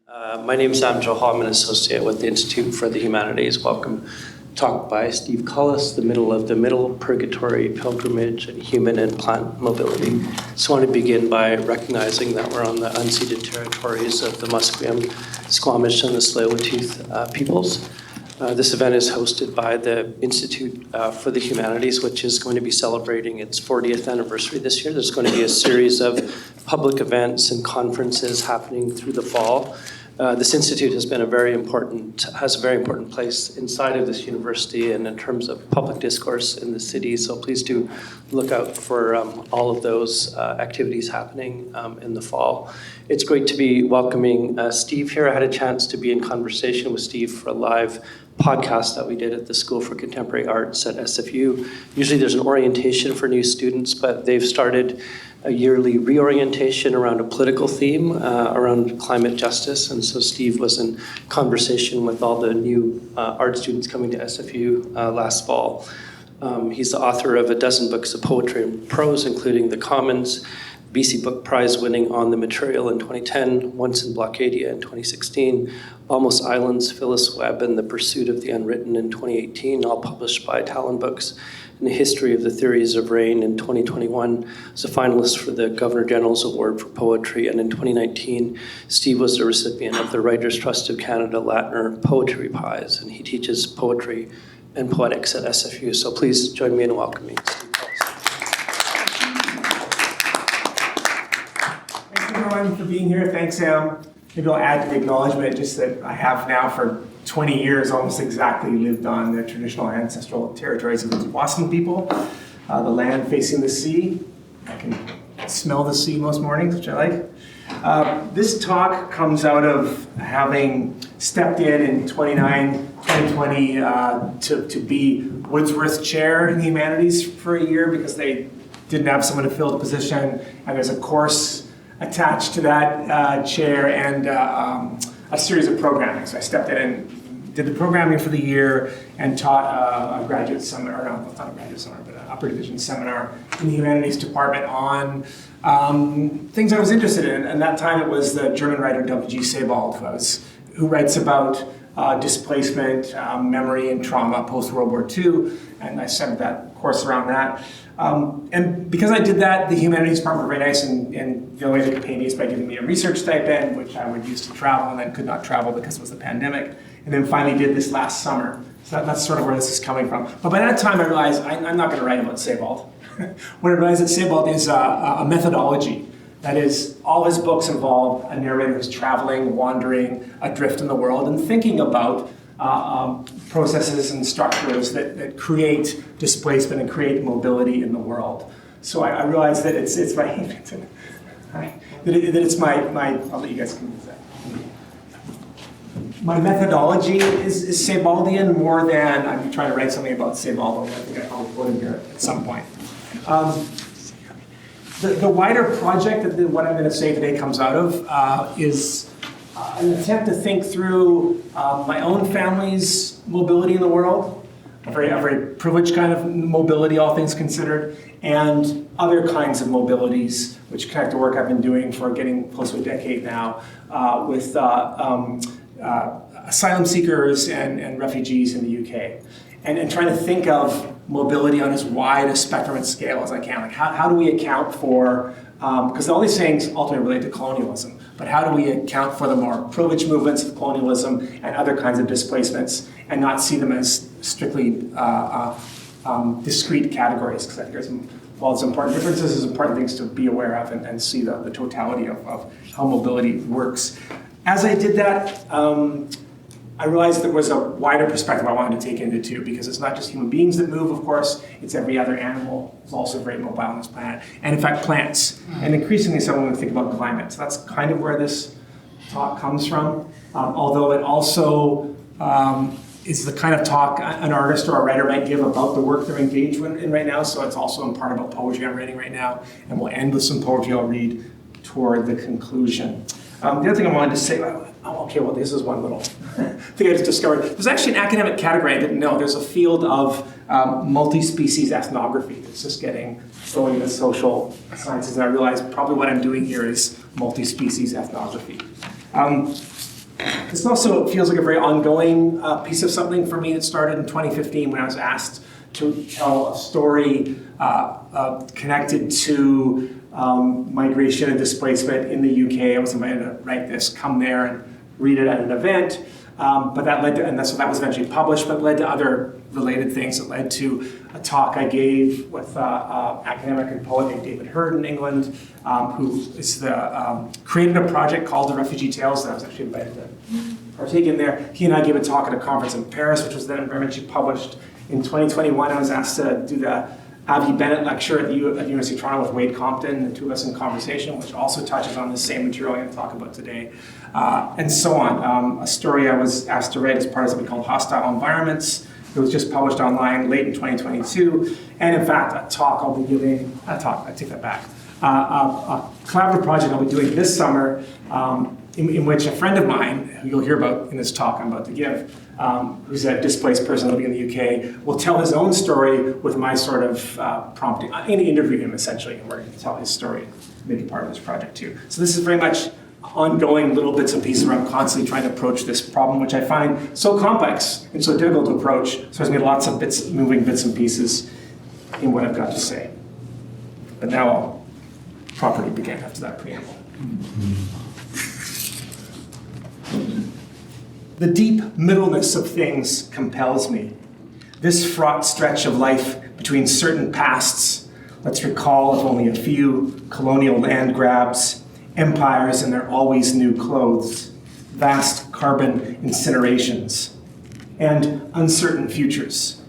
My name is Andrew Hall. I'm an associate with the Institute for the Humanities. Welcome. Talk by Steve Collis, The Middle of the Middle, Purgatory, Pilgrimage, and Human and Plant Mobility. So I want to begin by recognizing that we're on the unceded territories of the Musqueam, Squamish, and the Tsleil-Waututh peoples. This event is hosted by the Institute for the Humanities, which is going to be celebrating its 40th anniversary this year. There's going to be a series of public events and conferences happening through the fall. This institute has a very important place inside of this university and in terms of public discourse in the city. So please do look out for all of those activities happening in the fall. It's great to be welcoming Steve here. I had a chance to be in conversation with Steve for a live podcast that we did at the School for Contemporary Arts at SFU. Usually there's an orientation for new students, but they've started a yearly reorientation around a political theme around climate justice. And so Steve was in conversation with all the new art students coming to SFU last fall. He's the author of a dozen books of poetry and prose, including The Commons, BC Book Prize winning On the Material in 2010, Once in Blockadia in 2016, Almost Islands, Phyllis Webb, and The Pursuit of the Unwritten in 2018, all published by Talonbooks. In the History of the Theories of Rain in 2021, was a finalist for the Governor General's Award for Poetry, and in 2019, Steve was the recipient of the Writers' Trust of Canada Latner Poetry Prize, and he teaches poetry and poetics at SFU. So please join me in welcoming Steve Collis. Thanks everyone for being here. Thanks, Sam. Maybe I'll add to the acknowledgement just that I have now for 20 years almost exactly lived on the traditional ancestral territories of the Wasson people, the land facing the sea. I can smell the sea most mornings, which I like. This talk comes out of having stepped in 2020 to be Wordsworth Chair in the Humanities for a year because they didn't have someone to fill the position, and there's a course attached to that chair and a series of programming. So I stepped in and did the programming for the year and taught a graduate seminar, no, not a graduate seminar, but an upper division seminar in the Humanities department on things I was interested in. And that time it was the German writer W.G. Sebald, who writes about displacement, memory, and trauma post-World War II. And I centered that course around that. And because I did that, the Humanities department were very nice, and the only way they could pay me is by giving me a research stipend, which I would use to travel, and then could not travel because it was the pandemic. And then finally did this last summer. So that's sort of where this is coming from. But by that time I realized I'm not going to write about Sebald. What I realized that Sebald is a methodology. That is, all his books involve a narrator who's traveling, wandering, adrift in the world, and thinking about processes and structures that create displacement and create mobility in the world. So I realized that it's my I'll let you guys come to that. My methodology is Sebaldian more than I'm trying to write something about Sebald. I think I'll put him here at some point. The wider project that what I'm going to say today comes out of is an attempt to think through my own family's mobility in the world, a very privileged kind of mobility, all things considered, and other kinds of mobilities, which connect to work I've been doing for getting close to a decade now, with asylum seekers and refugees in the UK, and trying to think of mobility on as wide a spectrum and scale as I can. Like how do we account for, because all these things ultimately relate to colonialism, but how do we account for the more privileged movements of colonialism and other kinds of displacements and not see them as strictly discrete categories? Because I think there's important differences, there's important things to be aware of and see the totality of how mobility works. As I did that, I realized there was a wider perspective I wanted to take into too, because it's not just human beings that move, of course, it's every other animal is also very mobile on this planet, and in fact plants, and increasingly so when we think about climate. So that's kind of where this talk comes from, although it also is the kind of talk an artist or a writer might give about the work they're engaged in right now, so it's also in part about poetry I'm writing right now, and we'll end with some poetry I'll read toward the conclusion. The other thing I wanted to say, this is one little thing I just discovered. There's actually an academic category I didn't know. There's a field of multi-species ethnography that's just getting going in the social sciences, and I realized probably what I'm doing here is multi-species ethnography. This also feels like a very ongoing piece of something for me that started in 2015 when I was asked to tell a story connected to migration and displacement in the UK. I was invited to write this, come there and read it at an event. But that led to, and so that was eventually published, but led to other related things. It led to a talk I gave with academic and poet named David Hurd in England, who is created a project called The Refugee Tales that I was actually invited to partake in there. He and I gave a talk at a conference in Paris, which was then eventually published. In 2021, I was asked to do the Avi Bennett lecture at the University of Toronto with Wade Compton, the two of us in conversation, which also touches on the same material I'm going to talk about today, and so on. A story I was asked to write as part of something called Hostile Environments. It was just published online late in 2022, and in fact, a collaborative project I'll be doing this summer, in which a friend of mine, who you'll hear about in this talk I'm about to give, who's a displaced person living in the UK, will tell his own story with my sort of prompting. I'm going to interview him essentially, and we're going to tell his story, make it part of this project too. So this is very much ongoing little bits and pieces where I'm constantly trying to approach this problem, which I find so complex and so difficult to approach. So there's going to be lots of moving bits and pieces in what I've got to say. But now I'll properly begin after that preamble. The deep middleness of things compels me. This fraught stretch of life between certain pasts, let's recall if only a few, colonial land grabs, empires in their always new clothes, vast carbon incinerations, and uncertain futures.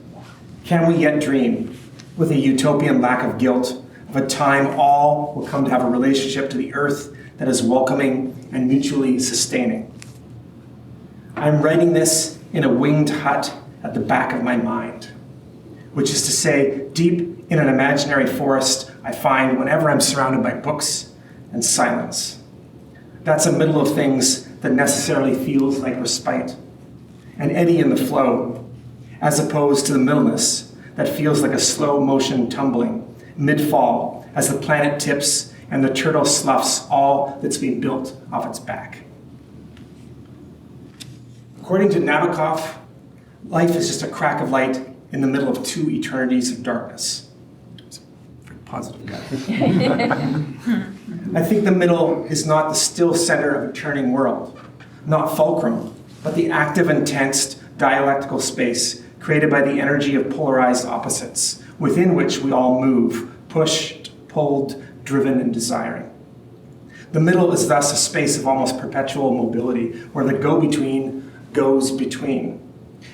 Can we yet dream, with a utopian lack of guilt, of a time all will come to have a relationship to the earth that is welcoming and mutually sustaining? I'm writing this in a winged hut at the back of my mind, which is to say, deep in an imaginary forest I find whenever I'm surrounded by books and silence. That's a middle of things that necessarily feels like respite, an eddy in the flow, as opposed to the middleness that feels like a slow motion tumbling mid-fall as the planet tips and the turtle sloughs all that's been built off its back. According to Nabokov, life is just a crack of light in the middle of two eternities of darkness. It's a very positive guy. I think the middle is not the still center of a turning world, not fulcrum, but the active and tensed dialectical space created by the energy of polarized opposites, within which we all move, pushed, pulled, driven, and desiring. The middle is thus a space of almost perpetual mobility, where the go-between goes between,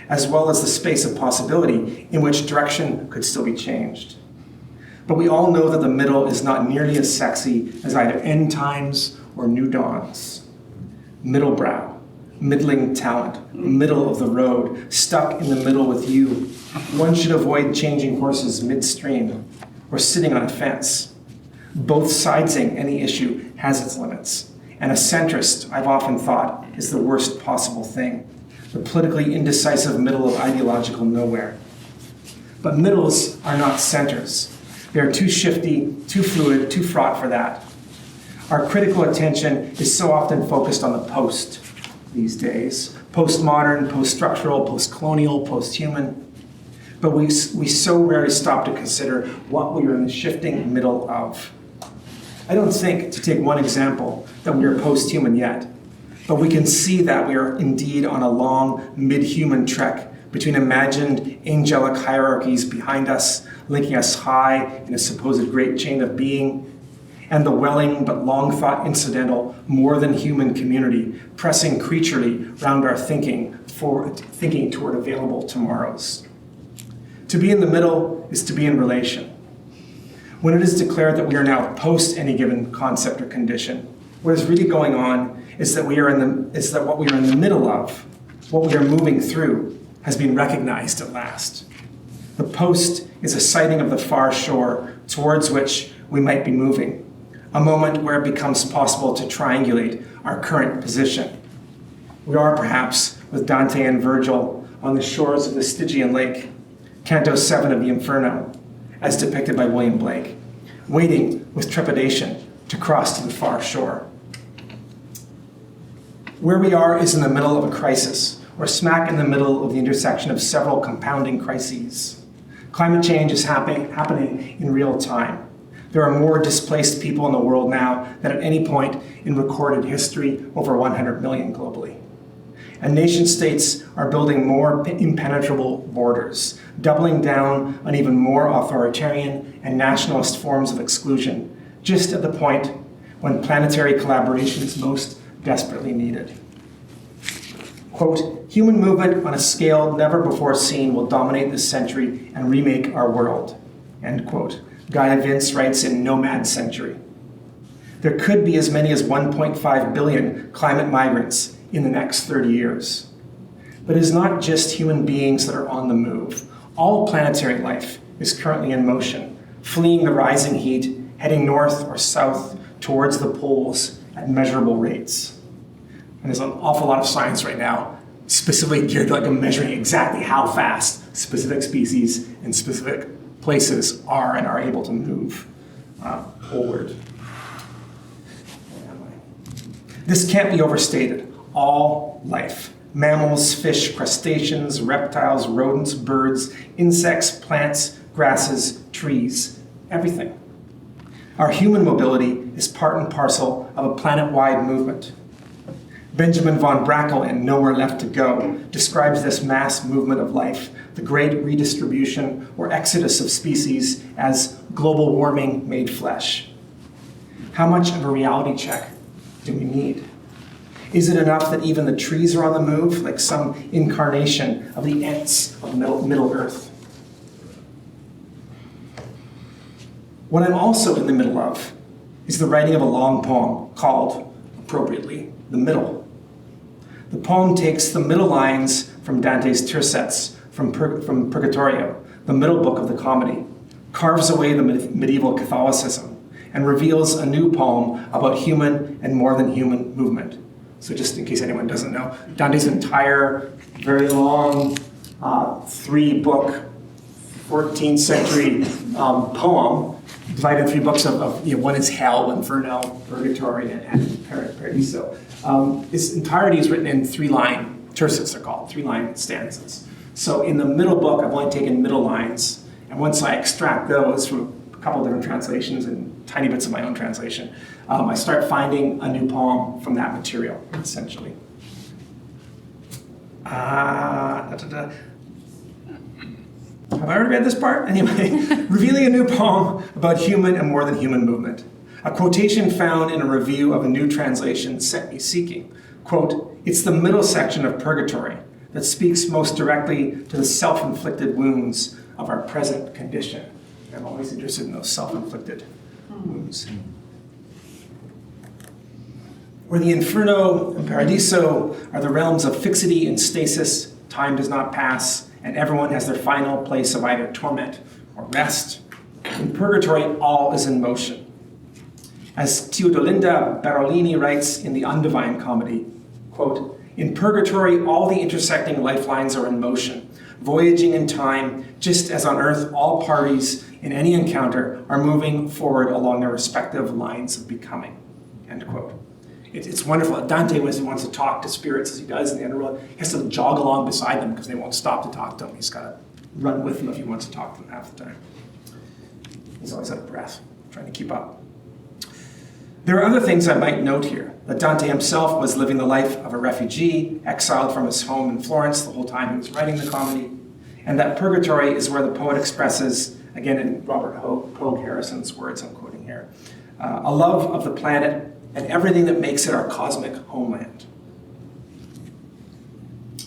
as well as the space of possibility in which direction could still be changed. But we all know that the middle is not nearly as sexy as either end times or new dawns. Middle brow, middling talent, middle of the road, stuck in the middle with you. One should avoid changing horses midstream or sitting on a fence. Both sidesing any issue has its limits. And a centrist, I've often thought, is the worst possible thing. The politically indecisive middle of ideological nowhere. But middles are not centers. They are too shifty, too fluid, too fraught for that. Our critical attention is so often focused on the post these days. Postmodern, post-structural, post-colonial, post-human. But we so rarely stop to consider what we are in the shifting middle of. I don't think, to take one example, that we are post-human yet, but we can see that we are indeed on a long mid-human trek between imagined angelic hierarchies behind us, linking us high in a supposed great chain of being, and the welling but long-thought incidental more than human community pressing creaturely round our thinking toward available tomorrows. To be in the middle is to be in relation. When it is declared that we are now post any given concept or condition, what is really going on is that what we are in the middle of, what we are moving through, has been recognized at last. The post is a sighting of the far shore towards which we might be moving, a moment where it becomes possible to triangulate our current position. We are perhaps, with Dante and Virgil, on the shores of the Stygian lake, Canto 7 of the Inferno, as depicted by William Blake, waiting with trepidation to cross to the far shore. Where we are is in the middle of a crisis. We're smack in the middle of the intersection of several compounding crises. Climate change is happening in real time. There are more displaced people in the world now than at any point in recorded history, over 100 million globally. And nation states are building more impenetrable borders, doubling down on even more authoritarian and nationalist forms of exclusion, just at the point when planetary collaboration is most desperately needed. Quote, human movement on a scale never before seen will dominate this century and remake our world, end quote. Gaia Vince writes in Nomad Century. There could be as many as 1.5 billion climate migrants in the next 30 years. But it is not just human beings that are on the move. All planetary life is currently in motion, fleeing the rising heat, heading north or south towards the poles at measurable rates. And there's an awful lot of science right now specifically geared to measuring exactly how fast specific species and specific places are and are able to move forward. This can't be overstated. All life, mammals, fish, crustaceans, reptiles, rodents, birds, insects, plants, grasses, trees, everything. Our human mobility is part and parcel of a planet-wide movement. Benjamin von Brackle in Nowhere Left to Go describes this mass movement of life, the great redistribution or exodus of species, as global warming made flesh. How much of a reality check do we need? Is it enough that even the trees are on the move, like some incarnation of the Ents of Middle Earth? What I'm also in the middle of is the writing of a long poem called, appropriately, The Middle. The poem takes the middle lines from Dante's tercets from Purgatorio, the middle book of the comedy, carves away the medieval Catholicism, and reveals a new poem about human and more than human movement. So just in case anyone doesn't know, Dante's entire, very long, 3-book, 14th century poem, divided in 3 books of one is Hell, Inferno, Purgatory, and Paradiso. Its entirety is written in 3-line tercets, they're called, 3-line stanzas. So in the middle book, I've only taken middle lines, and once I extract those from a couple different translations and tiny bits of my own translation, I start finding a new poem from that material, essentially. Have I already read this part? Anyway, revealing a new poem about human and more than human movement. A quotation found in a review of a new translation sent me seeking. Quote, it's the middle section of Purgatory that speaks most directly to the self-inflicted wounds of our present condition. I'm always interested in those self-inflicted wounds. Where the Inferno and Paradiso are the realms of fixity and stasis, time does not pass, and everyone has their final place of either torment or rest. In Purgatory, all is in motion. As Teodolinda Barolini writes in the Undivine Comedy, quote, in Purgatory, all the intersecting lifelines are in motion, voyaging in time, just as on Earth all parties in any encounter are moving forward along their respective lines of becoming, end quote. It's wonderful. Dante, when he wants to talk to spirits, as he does in the underworld, he has to jog along beside them because they won't stop to talk to him. He's got to run with them if he wants to talk to them half the time. He's always out of breath, trying to keep up. There are other things I might note here. That Dante himself was living the life of a refugee, exiled from his home in Florence the whole time he was writing the comedy, and that Purgatory is where the poet expresses, again in Robert Hogue Harrison's words I'm quoting here, a love of the planet and everything that makes it our cosmic homeland.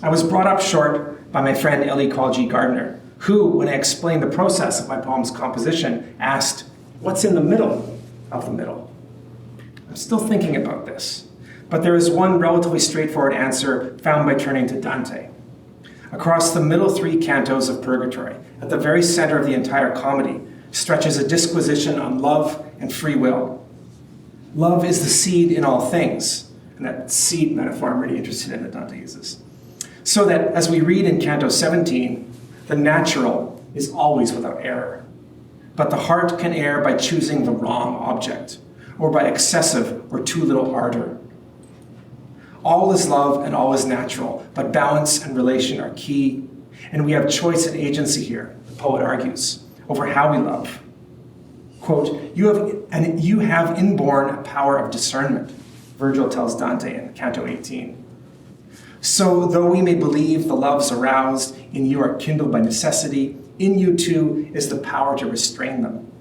I was brought up short by my friend Ellie Colgi Gardner, who, when I explained the process of my poem's composition, asked, what's in the middle of the middle? I'm still thinking about this, but there is one relatively straightforward answer found by turning to Dante. Across the middle 3 cantos of Purgatory, at the very center of the entire comedy, stretches a disquisition on love and free will. Love is the seed in all things, and that seed metaphor I'm really interested in that Dante uses. So that, as we read in Canto 17, the natural is always without error, but the heart can err by choosing the wrong object, or by excessive or too little ardor. All is love and all is natural, but balance and relation are key. And we have choice and agency here, the poet argues, over how we love. Quote, you have inborn a power of discernment, Virgil tells Dante in Canto 18. So though we may believe the loves aroused in you are kindled by necessity, in you too is the power to restrain them.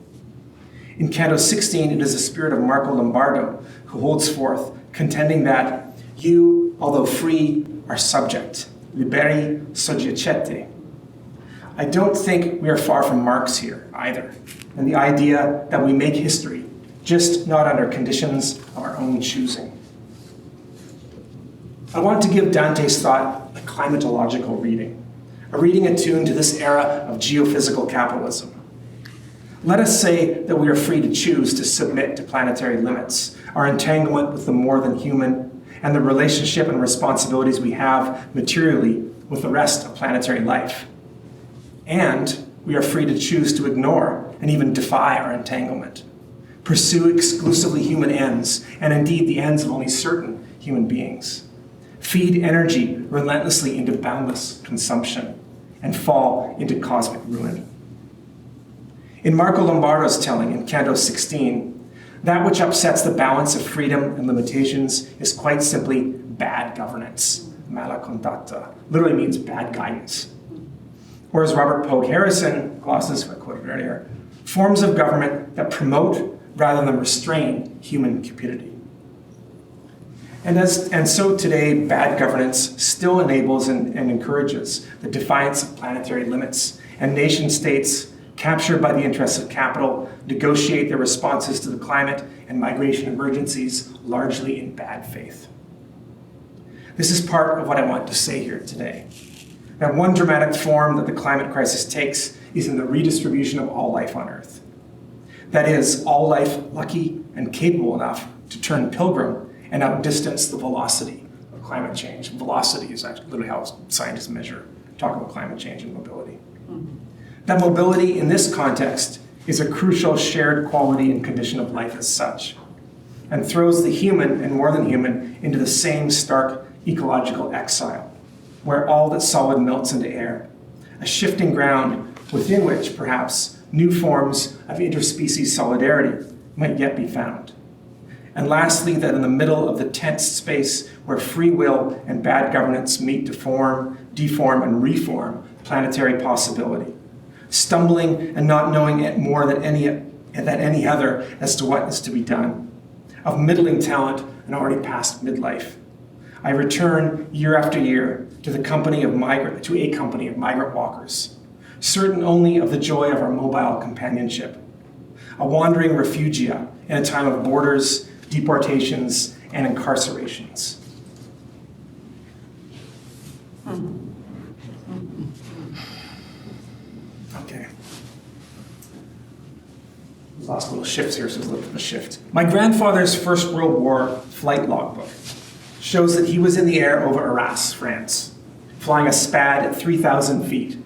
In Canto 16, it is the spirit of Marco Lombardo who holds forth, contending that you, although free, are subject. Liberi soggiacete. I don't think we are far from Marx here either, and the idea that we make history, just not under conditions of our own choosing. I want to give Dante's thought a climatological reading, a reading attuned to this era of geophysical capitalism. Let us say that we are free to choose to submit to planetary limits, our entanglement with the more than human, and the relationship and responsibilities we have materially with the rest of planetary life. And we are free to choose to ignore and even defy our entanglement, pursue exclusively human ends, and indeed the ends of only certain human beings, feed energy relentlessly into boundless consumption, and fall into cosmic ruin. In Marco Lombardo's telling in Canto 16, that which upsets the balance of freedom and limitations is quite simply bad governance. Mala condotta literally means bad guidance. Or as Robert Pogue Harrison glosses, I quoted earlier, forms of government that promote rather than restrain human cupidity. And so today, bad governance still enables and encourages the defiance of planetary limits, and nation states, captured by the interests of capital, negotiate their responses to the climate and migration emergencies largely in bad faith. This is part of what I want to say here today. That one dramatic form that the climate crisis takes is in the redistribution of all life on Earth. That is, all life lucky and capable enough to turn pilgrim and outdistance the velocity of climate change. Velocity is actually literally how scientists talk about climate change and mobility. That mobility in this context is a crucial shared quality and condition of life as such, and throws the human and more than human into the same stark ecological exile, where all that's solid melts into air, a shifting ground within which perhaps new forms of interspecies solidarity might yet be found. And lastly, that in the middle of the tense space where free will and bad governance meet to form, deform, and reform planetary possibility, stumbling and not knowing it more than any other as to what is to be done, of middling talent and already past midlife, I return year after year to a company of migrant walkers, certain only of the joy of our mobile companionship, a wandering refugia in a time of borders, deportations, and incarcerations. Okay. Last little shifts here, so there's a little bit of a shift. My grandfather's First World War flight logbook shows that he was in the air over Arras, France, flying a SPAD at 3,000 feet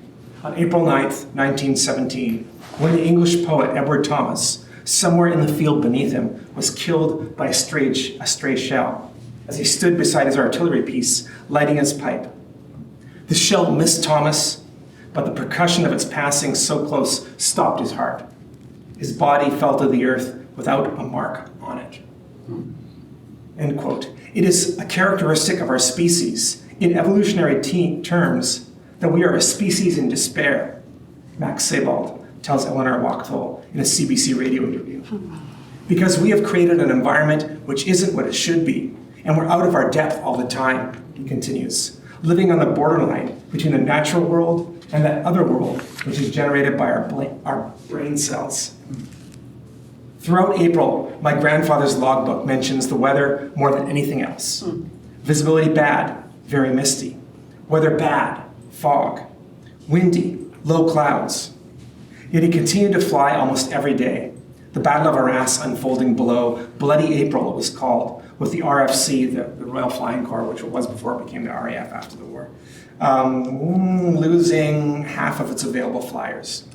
on April 9th, 1917, when the English poet Edward Thomas, somewhere in the field beneath him, was killed by a stray shell as he stood beside his artillery piece, lighting his pipe. The shell missed Thomas, but the percussion of its passing so close stopped his heart. His body fell to the earth without a mark on it. End quote. It is a characteristic of our species, in evolutionary terms, that we are a species in despair, Max Sebald tells Eleanor Wachtel in a CBC radio interview. Because we have created an environment which isn't what it should be, and we're out of our depth all the time, he continues, living on the borderline between the natural world and that other world which is generated by our brain cells. Throughout April, my grandfather's logbook mentions the weather more than anything else. Visibility bad, very misty. Weather bad, fog. Windy, low clouds. Yet he continued to fly almost every day. The Battle of Arras unfolding below, Bloody April it was called, with the RFC, the Royal Flying Corps, which it was before it became the RAF after the war, losing half of its available flyers.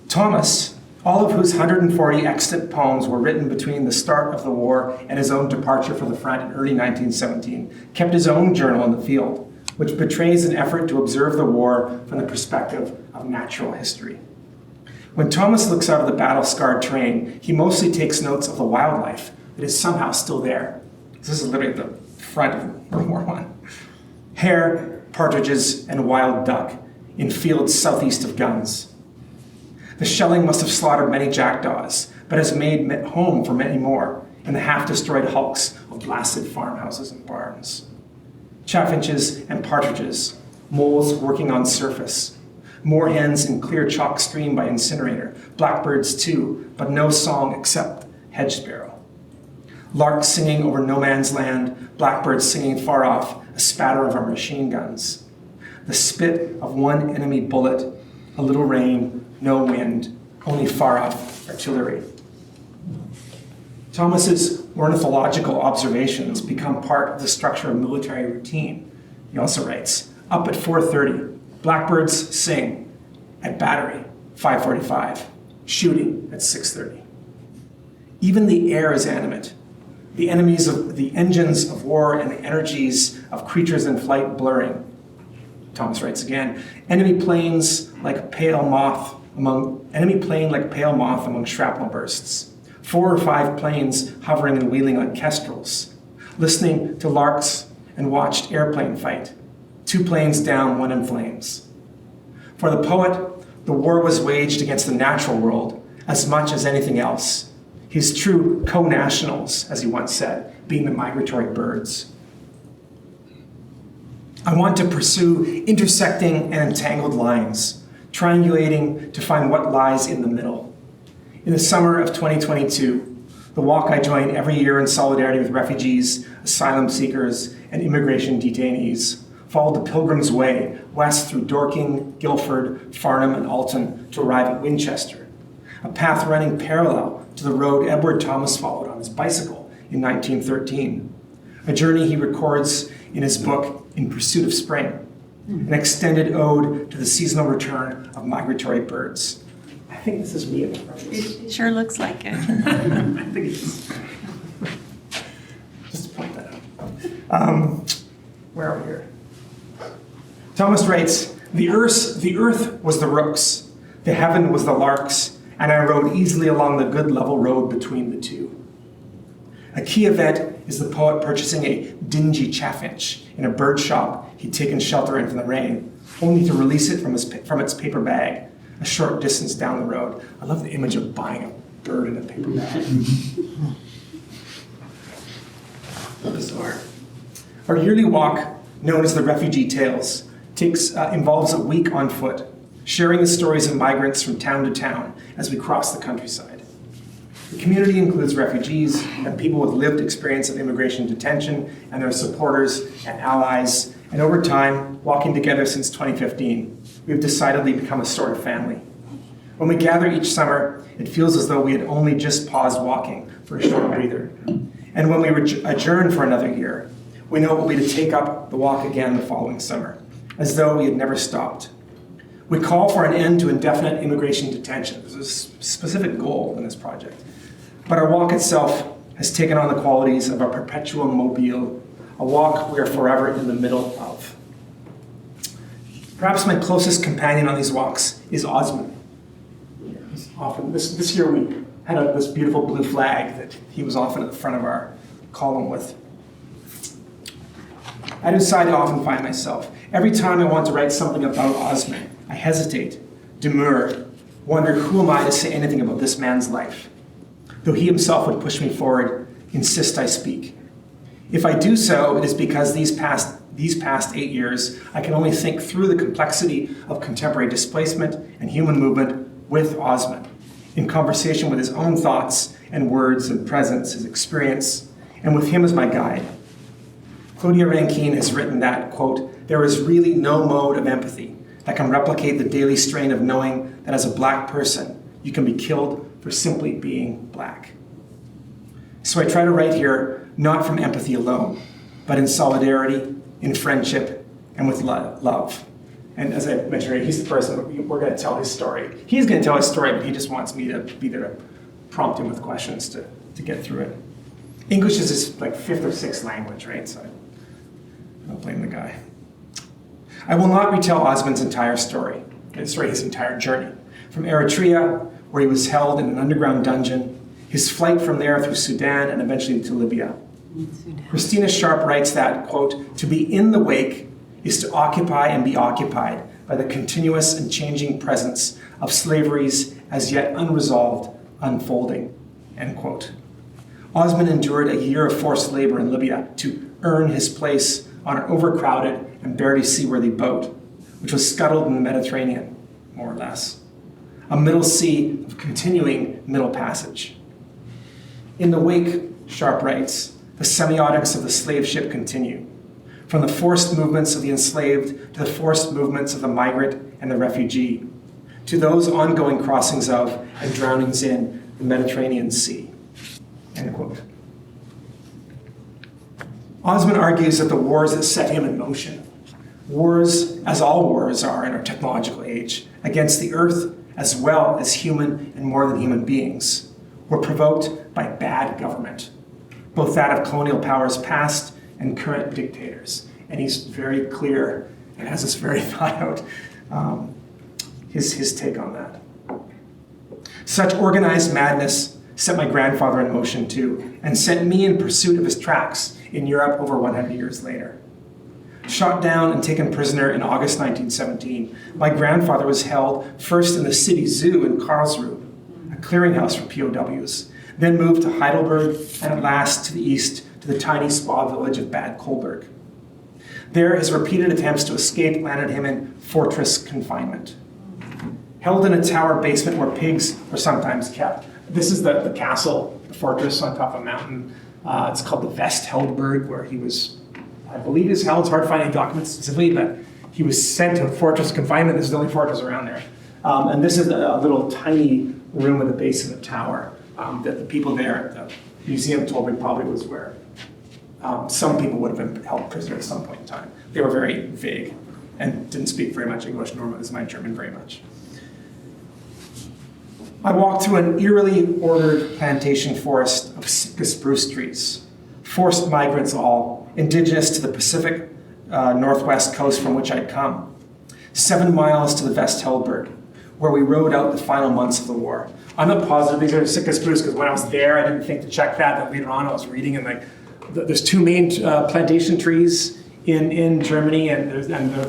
Thomas, all of whose 140 extant poems were written between the start of the war and his own departure for the front in early 1917, kept his own journal in the field, which betrays an effort to observe the war from the perspective of natural history. When Thomas looks out of the battle-scarred train, he mostly takes notes of the wildlife that is somehow still there. This is literally the front of World War I. Hare, partridges, and wild duck in fields southeast of guns. The shelling must have slaughtered many jackdaws, but has made home for many more in the half-destroyed hulks of blasted farmhouses and barns. Chaffinches and partridges, moles working on surface, moorhens in clear chalk stream by incinerator, blackbirds too, but no song except hedge sparrow. Larks singing over no man's land, blackbirds singing far off, a spatter of our machine guns. The spit of one enemy bullet, a little rain, no wind, only far off artillery. Thomas's ornithological observations become part of the structure of military routine. He also writes, up at 4:30, blackbirds sing at battery, 5:45, shooting at 6:30. Even the air is animate. The engines of war and the energies of creatures in flight blurring. Thomas writes again, enemy plane like pale moth among shrapnel bursts. 4 or 5 planes hovering and wheeling like kestrels, listening to larks and watched airplane fight. 2 planes down, 1 in flames. For the poet, the war was waged against the natural world as much as anything else. His true co-nationals, as he once said, being the migratory birds. I want to pursue intersecting and entangled lines, triangulating to find what lies in the middle. In the summer of 2022, the walk I join every year in solidarity with refugees, asylum seekers, and immigration detainees followed the Pilgrim's Way west through Dorking, Guildford, Farnham, and Alton to arrive at Winchester, a path running parallel to the road Edward Thomas followed on his bicycle in 1913, a journey he records in his book In Pursuit of Spring, an extended ode to the seasonal return of migratory birds. I think this is me. It sure looks like it. I think it is. Just to point that out. Where are we here? Thomas writes, the earth was the rooks, the heaven was the larks, and I rode easily along the good level road between the two. A key event is the poet purchasing a dingy chaffinch in a bird shop he'd taken shelter in from the rain, only to release it from its paper bag a short distance down the road. I love the image of buying a bird in a paper bag. Bizarre. Our yearly walk, known as the Refugee Tales, involves a week on foot, sharing the stories of migrants from town to town as we cross the countryside. The community includes refugees and people with lived experience of immigration detention and their supporters and allies, and over time, walking together since 2015, we've decidedly become a sort of family. When we gather each summer, it feels as though we had only just paused walking for a short breather. And when we adjourn for another year, we know it will be to take up the walk again the following summer, as though we had never stopped. We call for an end to indefinite immigration detention. There's a specific goal in this project. But our walk itself has taken on the qualities of a perpetual mobile, a walk we are forever in the middle of. Perhaps my closest companion on these walks is Osmond. This year we had this beautiful blue flag that he was often at the front of our column with. I decide to often find myself. Every time I want to write something about Osmond, I hesitate, demur, wonder who am I to say anything about this man's life. Though he himself would push me forward, insist I speak. If I do so, it is because these past 8 years, I can only think through the complexity of contemporary displacement and human movement with Osmond, in conversation with his own thoughts and words and presence, his experience, and with him as my guide. Claudia Rankine has written that, quote, there is really no mode of empathy that can replicate the daily strain of knowing that as a Black person, you can be killed for simply being Black. So I try to write here, not from empathy alone, but in solidarity, in friendship, and with love. And as I mentioned earlier, he's the person, we're going to tell his story. He's going to tell his story, but he just wants me to be there to prompt him with questions to get through it. English is his like 5th or 6th language, right? So I don't blame the guy. I will not retell Osmond's entire story, his entire journey. From Eritrea, where he was held in an underground dungeon, his flight from there through Sudan and eventually to Libya. Christina Sharp writes that, quote, "To be in the wake is to occupy and be occupied by the continuous and changing presence of slavery's as yet unresolved unfolding," end quote. Osmond endured a year of forced labor in Libya to earn his place on an overcrowded and barely seaworthy boat, which was scuttled in the Mediterranean, more or less. A middle sea of continuing middle passage. In the wake, Sharp writes, the semiotics of the slave ship continue, from the forced movements of the enslaved to the forced movements of the migrant and the refugee, to those ongoing crossings of and drownings in the Mediterranean Sea, end quote. Osmond argues that the wars that set him in motion, wars, as all wars are in our technological age, against the earth as well as human and more than human beings, were provoked by bad government, both that of colonial powers past and current dictators. And he's very clear and has this very thought out, his take on that. Such organized madness set my grandfather in motion too, and sent me in pursuit of his tracks in Europe over 100 years later. Shot down and taken prisoner in August 1917, my grandfather was held first in the city zoo in Karlsruhe, a clearinghouse for POWs, then moved to Heidelberg, and at last to the east to the tiny spa village of Bad Kolberg. There, his repeated attempts to escape landed him in fortress confinement. Held in a tower basement where pigs were sometimes kept. This is the castle, the fortress on top of a mountain. It's called the Vestheldberg, where he was, I believe, is held. It's hard to find any documents specifically, but he was sent to fortress confinement. This is the only fortress around there. And this is a little tiny room at the base of the tower that the people there at the museum told me probably was where some people would have been held prisoner at some point in time. They were very vague and didn't speak very much English, nor was my German very much. I walked through an eerily ordered plantation forest of Sitka spruce trees, forced migrants all, indigenous to the Pacific Northwest coast from which I'd come. 7 miles to the Vestheldberg, where we rode out the final months of the war. I'm not positive these are Sitka spruce, because when I was there, I didn't think to check that. Then later on, I was reading, and like, there's 2 main plantation trees in Germany, and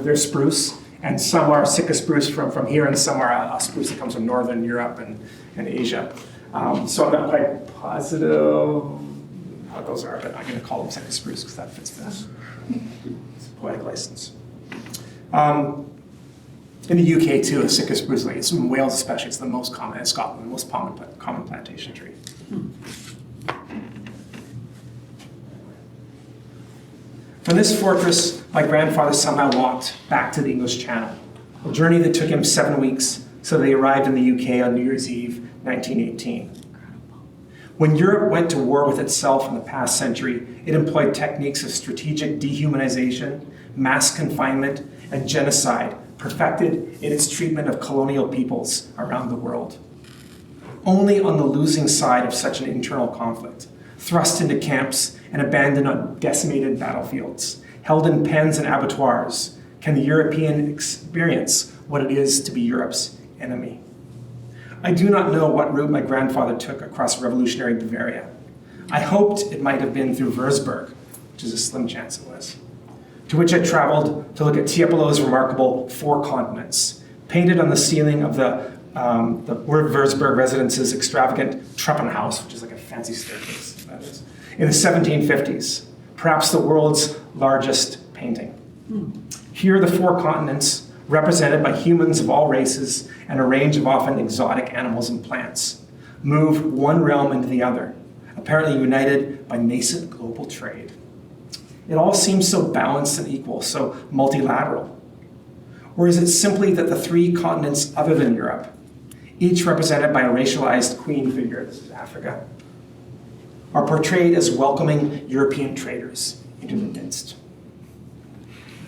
they're spruce. And some are Sitka spruce from here, and some are a spruce that comes from Northern Europe and Asia. So I'm not quite positive how those are, but I'm going to call them Sitka spruce because that fits the poetic license. In the UK too, a Sitka spruce, like it's in Wales especially, it's the most common, in Scotland, the most common plantation tree. From this fortress, my grandfather somehow walked back to the English Channel, a journey that took him 7 weeks, so they arrived in the UK on New Year's Eve, 1918. When Europe went to war with itself in the past century, it employed techniques of strategic dehumanization, mass confinement, and genocide, perfected in its treatment of colonial peoples around the world. Only on the losing side of such an internal conflict, thrust into camps and abandoned on decimated battlefields, held in pens and abattoirs, can the European experience what it is to be Europe's enemy. I do not know what route my grandfather took across revolutionary Bavaria. I hoped it might have been through Würzburg, which is a slim chance it was, to which I traveled to look at Tiepolo's remarkable 4 continents, painted on the ceiling of the Würzburg residence's extravagant Treppenhaus, which is like a fancy staircase, that is, in the 1750s, perhaps the world's largest painting. Here, the 4 continents, represented by humans of all races and a range of often exotic animals and plants, move one realm into the other, apparently united by nascent global trade. It all seems so balanced and equal, so multilateral. Or is it simply that the 3 continents other than Europe, each represented by a racialized queen figure, this is Africa, are portrayed as welcoming European traders into the midst?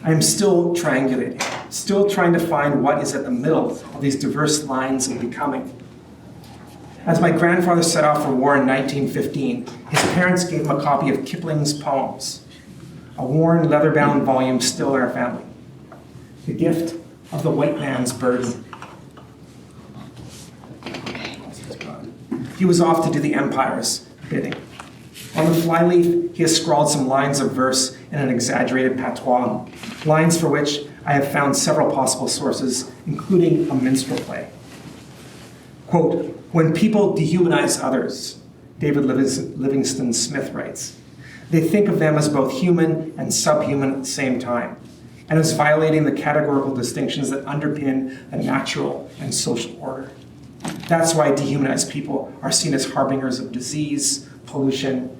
I am still triangulating, still trying to find what is at the middle of these diverse lines of becoming. As my grandfather set off for war in 1915, his parents gave him a copy of Kipling's poems, a worn, leather-bound volume still in our family. The gift of the white man's burden. He was off to do the empire's bidding. On the flyleaf, he has scrawled some lines of verse in an exaggerated patois, lines for which I have found several possible sources, including a minstrel play. Quote, "When people dehumanize others," David Livingston Smith writes, "they think of them as both human and subhuman at the same time, and as violating the categorical distinctions that underpin a natural and social order. That's why dehumanized people are seen as harbingers of disease, pollution,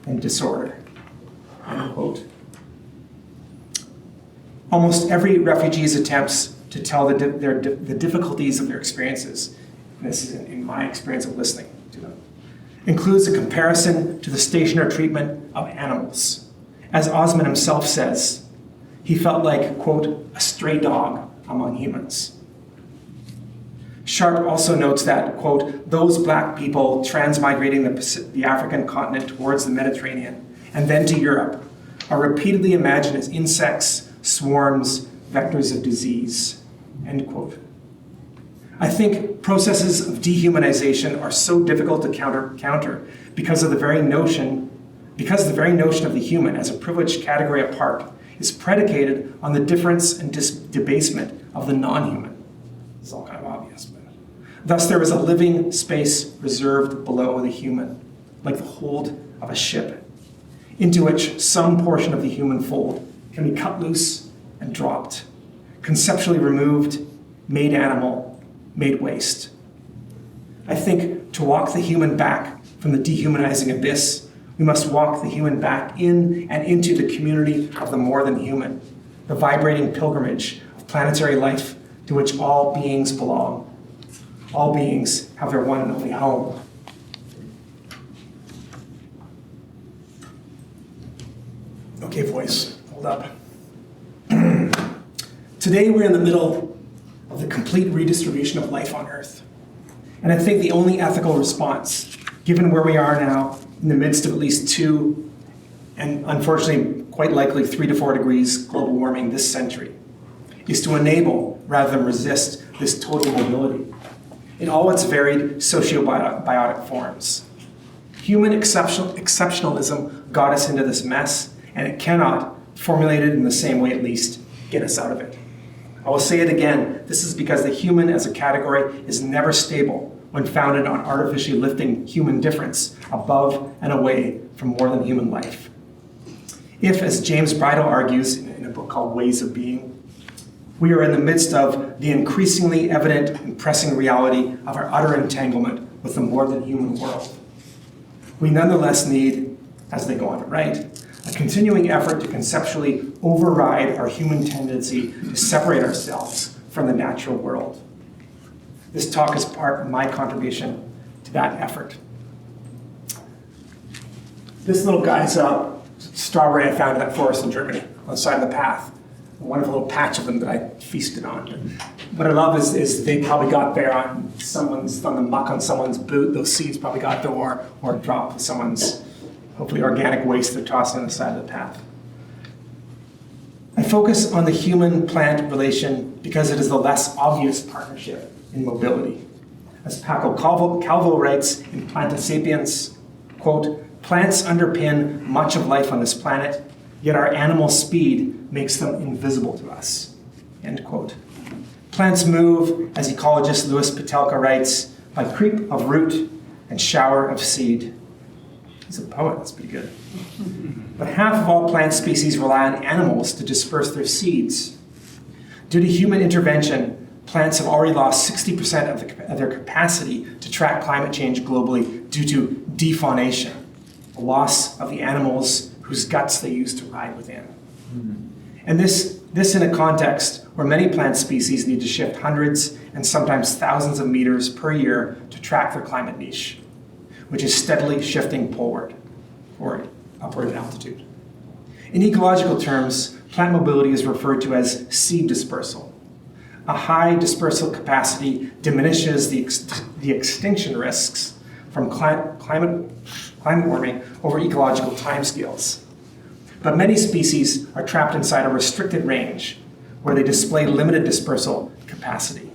and disorder." End quote. Almost every refugee's attempts to tell the difficulties of their experiences, and this is in my experience of listening to them, includes a comparison to the station or treatment of animals. As Osman himself says, he felt like, quote, "a stray dog among humans." Sharp also notes that, quote, "those black people transmigrating the African continent towards the Mediterranean and then to Europe are repeatedly imagined as insects, swarms, vectors of disease," end quote. I think processes of dehumanization are so difficult to counter because the very notion of the human as a privileged category apart is predicated on the difference and debasement of the non-human. It's all kind of obvious. But thus, there is a living space reserved below the human, like the hold of a ship, into which some portion of the human fold can be cut loose and dropped, conceptually removed, made animal, made waste. I think to walk the human back from the dehumanizing abyss, we must walk the human back in and into the community of the more than human, the vibrating pilgrimage of planetary life to which all beings belong. All beings have their one and only home. Okay, voice, hold up. Today we're in the middle of the complete redistribution of life on Earth. And I think the only ethical response, given where we are now, in the midst of at least 2, and unfortunately quite likely 3 to 4 degrees global warming this century, is to enable rather than resist this total mobility in all its varied sociobiotic forms. Human exceptionalism got us into this mess, and it cannot, formulated in the same way at least, get us out of it. I will say it again, this is because the human as a category is never stable when founded on artificially lifting human difference above and away from more than human life. If, as James Bridle argues in a book called Ways of Being, we are in the midst of the increasingly evident and pressing reality of our utter entanglement with the more than human world, we nonetheless need, as they go on to write, a continuing effort to conceptually override our human tendency to separate ourselves from the natural world. This talk is part of my contribution to that effort. This little guy's a strawberry I found in that forest in Germany on the side of the path. A wonderful little patch of them that I feasted on. What I love is they probably got there on the muck on someone's boot. Those seeds probably got there or dropped someone's hopefully organic waste they're tossing on the side of the path. I focus on the human-plant relation because it is the less obvious partnership in mobility. As Paco Calvo writes in Planta Sapiens, quote, "Plants underpin much of life on this planet, yet our animal speed makes them invisible to us," end quote. Plants move, as ecologist Louis Patelka writes, by creep of root and shower of seed. He's a poet, that's pretty good. But half of all plant species rely on animals to disperse their seeds. Due to human intervention, plants have already lost 60% of their capacity to track climate change globally due to defaunation, the loss of the animals whose guts they used to ride within. And this in a context where many plant species need to shift hundreds and sometimes thousands of meters per year to track their climate niche, which is steadily shifting poleward or upward in altitude. In ecological terms, plant mobility is referred to as seed dispersal, A high dispersal capacity diminishes the extinction risks from climate warming over ecological timescales. But many species are trapped inside a restricted range where they display limited dispersal capacity.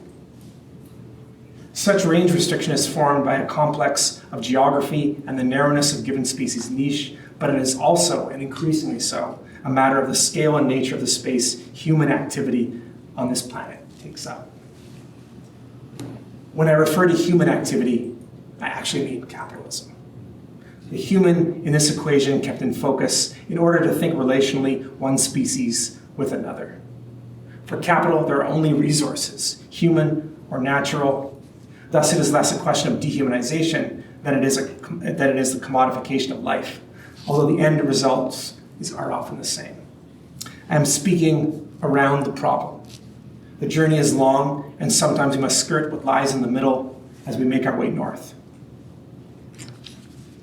Such range restriction is formed by a complex of geography and the narrowness of given species niche, but it is also, and increasingly so, a matter of the scale and nature of the space human activity on this planet takes up. When I refer to human activity, I actually mean capitalism. The human in this equation kept in focus in order to think relationally one species with another. For capital, there are only resources, human or natural. Thus, it is less a question of dehumanization than it is the commodification of life, although the end results are often the same. I am speaking around the problem. The journey is long, and sometimes we must skirt what lies in the middle as we make our way north.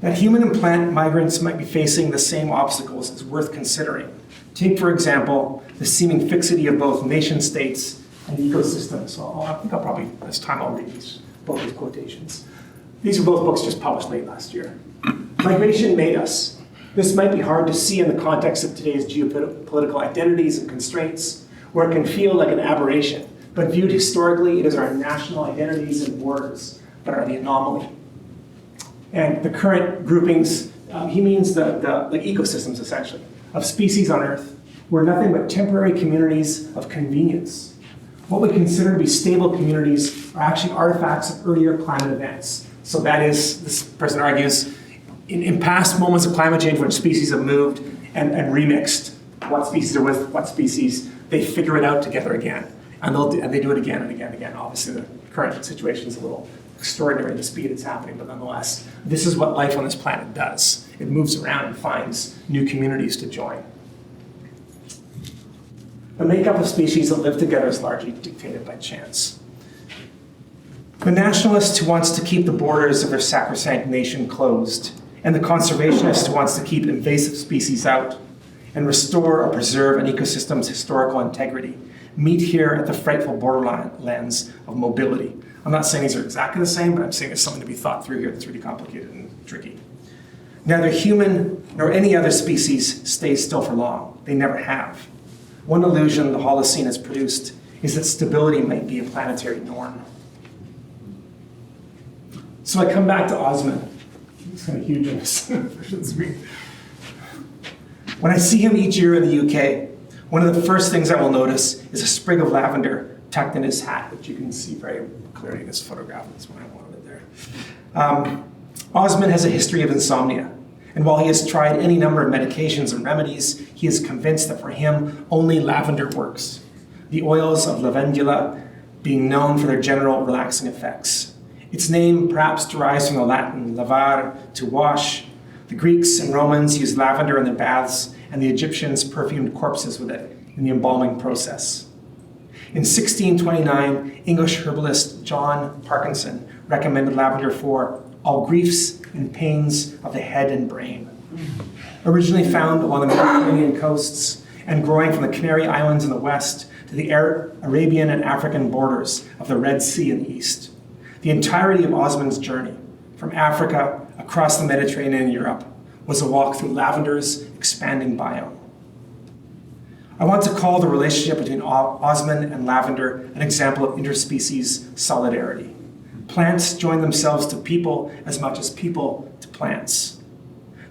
That human and plant migrants might be facing the same obstacles is worth considering. Take, for example, the seeming fixity of both nation states and ecosystems. So I think this time I'll read both these quotations. These are both books just published late last year. Migration made us. This might be hard to see in the context of today's geopolitical identities and constraints, where it can feel like an aberration. But viewed historically, it is our national identities and borders that are the anomaly. And the current groupings, he means the ecosystems, essentially, of species on Earth were nothing but temporary communities of convenience. What we consider to be stable communities are actually artifacts of earlier climate events. So that is, this person argues, in past moments of climate change when species have moved and remixed what species are with what species, they figure it out together again. And they do it again and again and again. Obviously, the current situation is a little extraordinary, the speed it's happening, but nonetheless, this is what life on this planet does. It moves around and finds new communities to join. The makeup of species that live together is largely dictated by chance. The nationalist who wants to keep the borders of their sacrosanct nation closed, and the conservationist who wants to keep invasive species out and restore or preserve an ecosystem's historical integrity meet here at the frightful borderlands of mobility. I'm not saying these are exactly the same, but I'm saying there's something to be thought through here that's really complicated and tricky. Neither human nor any other species stays still for long. They never have. One illusion the Holocene has produced is that stability might be a planetary norm. So I come back to Osman. He's kind of huge in this screen. When I see him each year in the UK, one of the first things I will notice is a sprig of lavender tucked in his hat, which you can see very clearly in this photograph. That's why I wanted it there. Osman has a history of insomnia. And while he has tried any number of medications and remedies, he is convinced that for him, only lavender works. The oils of lavandula being known for their general relaxing effects. Its name perhaps derives from the Latin lavar, to wash. The Greeks and Romans used lavender in their baths, and the Egyptians perfumed corpses with it in the embalming process. In 1629, English herbalist John Parkinson recommended lavender for all griefs and pains of the head and brain. Originally found along the Mediterranean coasts and growing from the Canary Islands in the west to the Arabian and African borders of the Red Sea in the east. The entirety of Osman's journey, from Africa across the Mediterranean and Europe, was a walk through lavender's expanding biome. I want to call the relationship between Osman and lavender an example of interspecies solidarity. Plants join themselves to people as much as people to plants.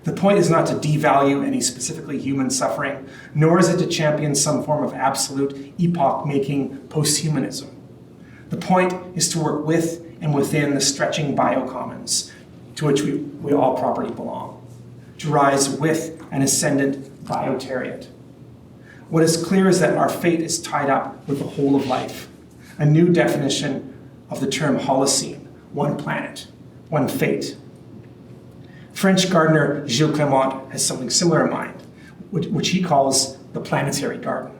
The point is not to devalue any specifically human suffering, nor is it to champion some form of absolute epoch-making posthumanism. The point is to work with and within the stretching biocommons to which we all properly belong, to rise with an ascendant biotariat. What is clear is that our fate is tied up with the whole of life, a new definition of the term Holocene, one planet, one fate. French gardener Gilles Clément has something similar in mind, which he calls the planetary garden.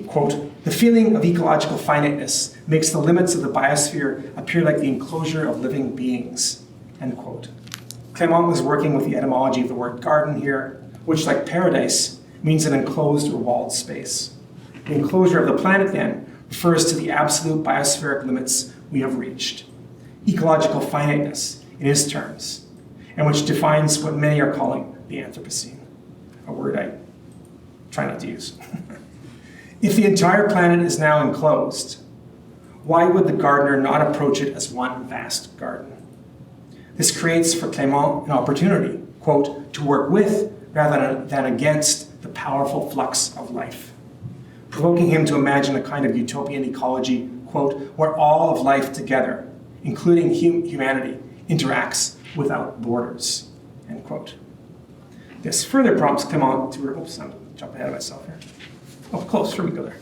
Quote, the feeling of ecological finiteness makes the limits of the biosphere appear like the enclosure of living beings, end quote. Clément was working with the etymology of the word garden here, which, like paradise, means an enclosed or walled space. The enclosure of the planet, then, refers to the absolute biospheric limits we have reached, ecological finiteness in his terms, and which defines what many are calling the Anthropocene, a word I try not to use. If the entire planet is now enclosed, why would the gardener not approach it as one vast garden? This creates for Clément an opportunity, quote, to work with rather than against the powerful flux of life, provoking him to imagine a kind of utopian ecology, quote, where all of life together, including humanity, interacts without borders, end quote. This further prompts Clément to, oops, I'm jumping ahead of myself here. Oh, close, here we go there.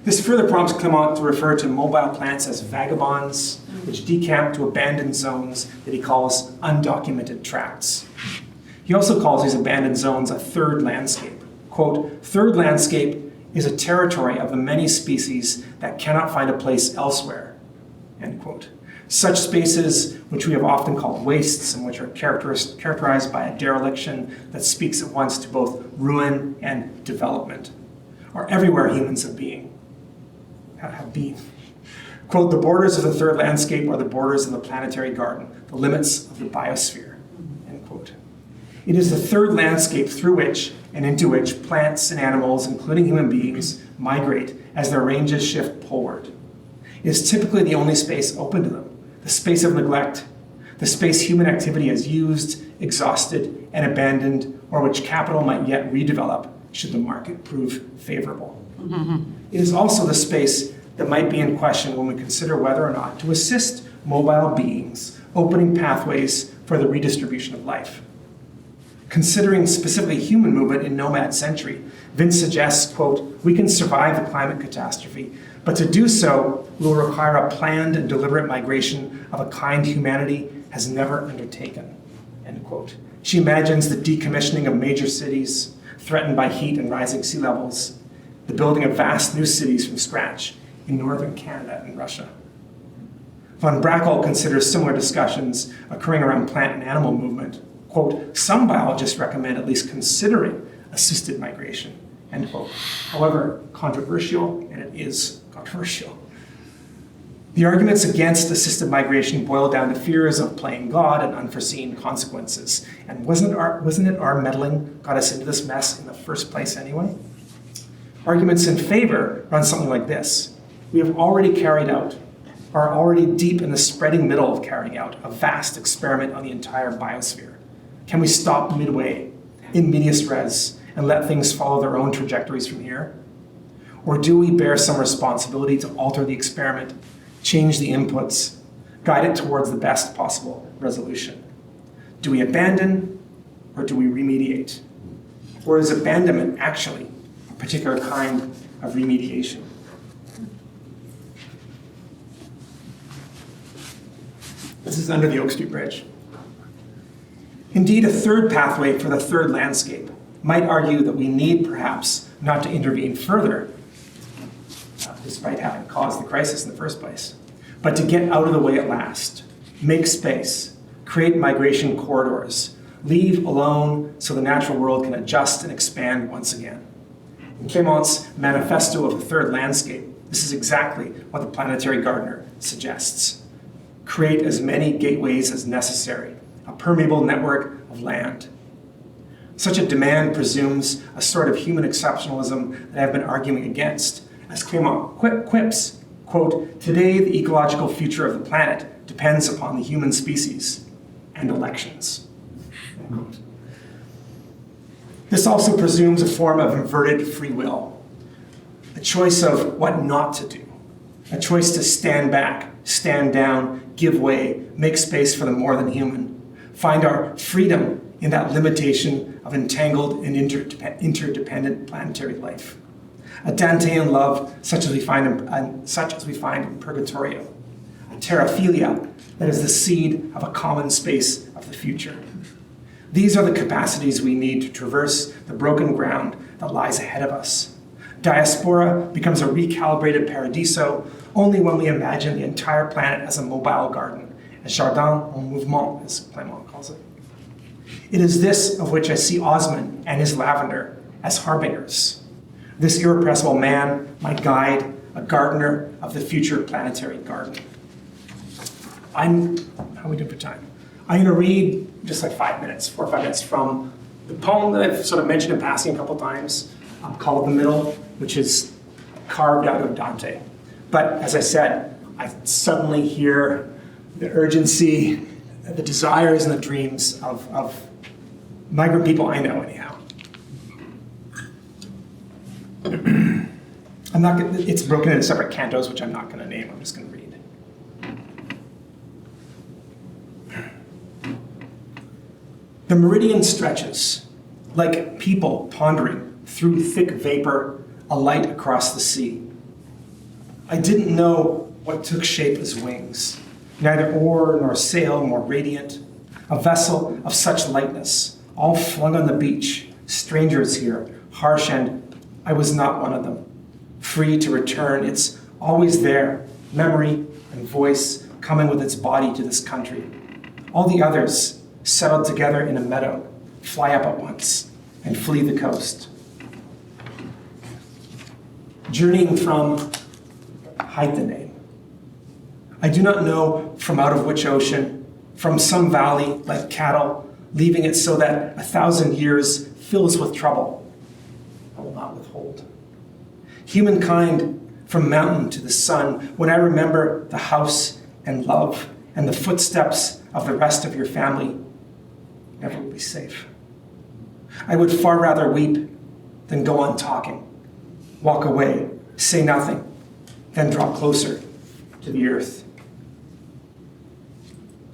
This further prompts Clément to refer to mobile plants as vagabonds, which decamp to abandoned zones that he calls undocumented tracts. He also calls these abandoned zones a third landscape. Quote, third landscape is a territory of the many species that cannot find a place elsewhere, end quote. Such spaces, which we have often called wastes and which are characterized by a dereliction that speaks at once to both ruin and development, are everywhere humans have been. Quote, the borders of the third landscape are the borders of the planetary garden, the limits of the biosphere, end quote. It is the third landscape through which and into which plants and animals, including human beings, migrate as their ranges shift poleward. It is typically the only space open to them, the space of neglect, the space human activity has used, exhausted, and abandoned, or which capital might yet redevelop should the market prove favorable. Mm-hmm. It is also the space that might be in question when we consider whether or not to assist mobile beings, opening pathways for the redistribution of life. Considering specifically human movement in nomad century, Vince suggests, quote, we can survive the climate catastrophe, but to do so will require a planned and deliberate migration of a kind humanity has never undertaken, end quote. She imagines the decommissioning of major cities threatened by heat and rising sea levels, the building of vast new cities from scratch in northern Canada and Russia. Von Brackle considers similar discussions occurring around plant and animal movement. Quote, some biologists recommend at least considering assisted migration, end quote. However, controversial, and it is controversial. The arguments against assisted migration boil down to fears of playing God and unforeseen consequences. And wasn't it our meddling got us into this mess in the first place anyway? Arguments in favor run something like this. We have already carried out, are already deep in the spreading middle of carrying out, a vast experiment on the entire biosphere. Can we stop midway, in medias res, and let things follow their own trajectories from here? Or do we bear some responsibility to alter the experiment, change the inputs, guide it towards the best possible resolution? Do we abandon, or do we remediate? Or is abandonment actually a particular kind of remediation? This is under the Oak Street Bridge. Indeed, a third pathway for the third landscape might argue that we need perhaps not to intervene further, despite having caused the crisis in the first place, but to get out of the way at last, make space, create migration corridors, leave alone so the natural world can adjust and expand once again. In Clément's manifesto of the third landscape, this is exactly what the planetary gardener suggests. Create as many gateways as necessary, a permeable network of land. Such a demand presumes a sort of human exceptionalism that I've been arguing against. As Clément quips, quote, today the ecological future of the planet depends upon the human species and elections. This also presumes a form of inverted free will, a choice of what not to do, a choice to stand back, stand down, give way, make space for the more than human, find our freedom in that limitation of entangled and interdependent planetary life. A Dantean love such as we find in Purgatorio, a terraphilia that is the seed of a common space of the future. These are the capacities we need to traverse the broken ground that lies ahead of us. Diaspora becomes a recalibrated paradiso only when we imagine the entire planet as a mobile garden, a jardin en mouvement, as Clément calls it. It is this of which I see Osmond and his lavender as harbingers. This irrepressible man, my guide, a gardener of the future planetary garden. How are we doing for time? I'm going to read just like 4 or 5 minutes from the poem that I've sort of mentioned in passing a couple times, called The Middle, which is carved out of Dante. But as I said, I suddenly hear the urgency, the desires and the dreams of migrant people I know anyhow. It's broken into separate cantos, which I'm not going to name. I'm just going to read. The meridian stretches, like people pondering through thick vapor, a light across the sea. I didn't know what took shape as wings, neither oar nor sail more radiant, a vessel of such lightness, all flung on the beach, strangers here, harsh, and I was not one of them. Free to return, it's always there, memory and voice coming with its body to this country. All the others, settled together in a meadow, fly up at once and flee the coast. Journeying from, hide the name. I do not know from out of which ocean, from some valley like cattle, leaving it so that 1,000 years fills with trouble. I will not withhold. Humankind from mountain to the sun, when I remember the house and love and the footsteps of the rest of your family, never will be safe. I would far rather weep than go on talking, walk away, say nothing, then draw closer to the earth.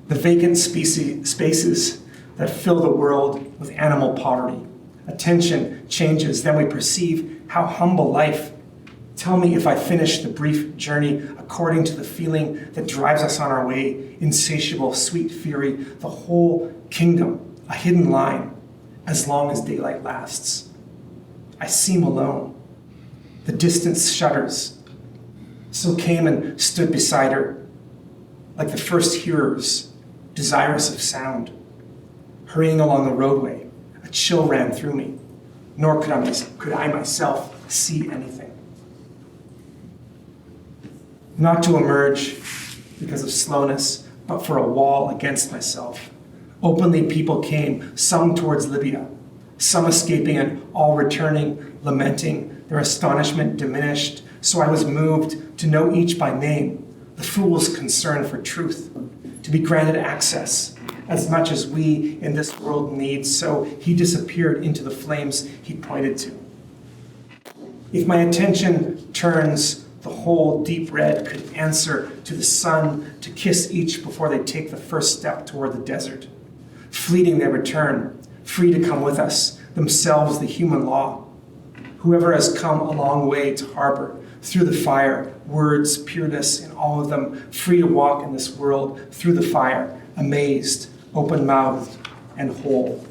The vacant spaces that fill the world with animal poverty. Attention changes, then we perceive how humble life. Tell me if I finish the brief journey according to the feeling that drives us on our way, insatiable, sweet fury, the whole kingdom, a hidden line, as long as daylight lasts. I seem alone. The distance shudders. So came and stood beside her, like the first hearers, desirous of sound. Hurrying along the roadway, a chill ran through me, nor could I myself see anything. Not to emerge because of slowness, but for a wall against myself. Openly people came, some towards Libya, some escaping and all returning, lamenting, their astonishment diminished. So I was moved to know each by name, the fool's concern for truth, to be granted access, as much as we in this world need. So he disappeared into the flames he pointed to. If my attention turns, the whole deep red could answer to the sun to kiss each before they take the first step toward the desert. Fleeting they return, free to come with us, themselves the human law. Whoever has come a long way to harbor, through the fire, words, pureness in all of them, free to walk in this world, through the fire, amazed, open-mouthed, and whole.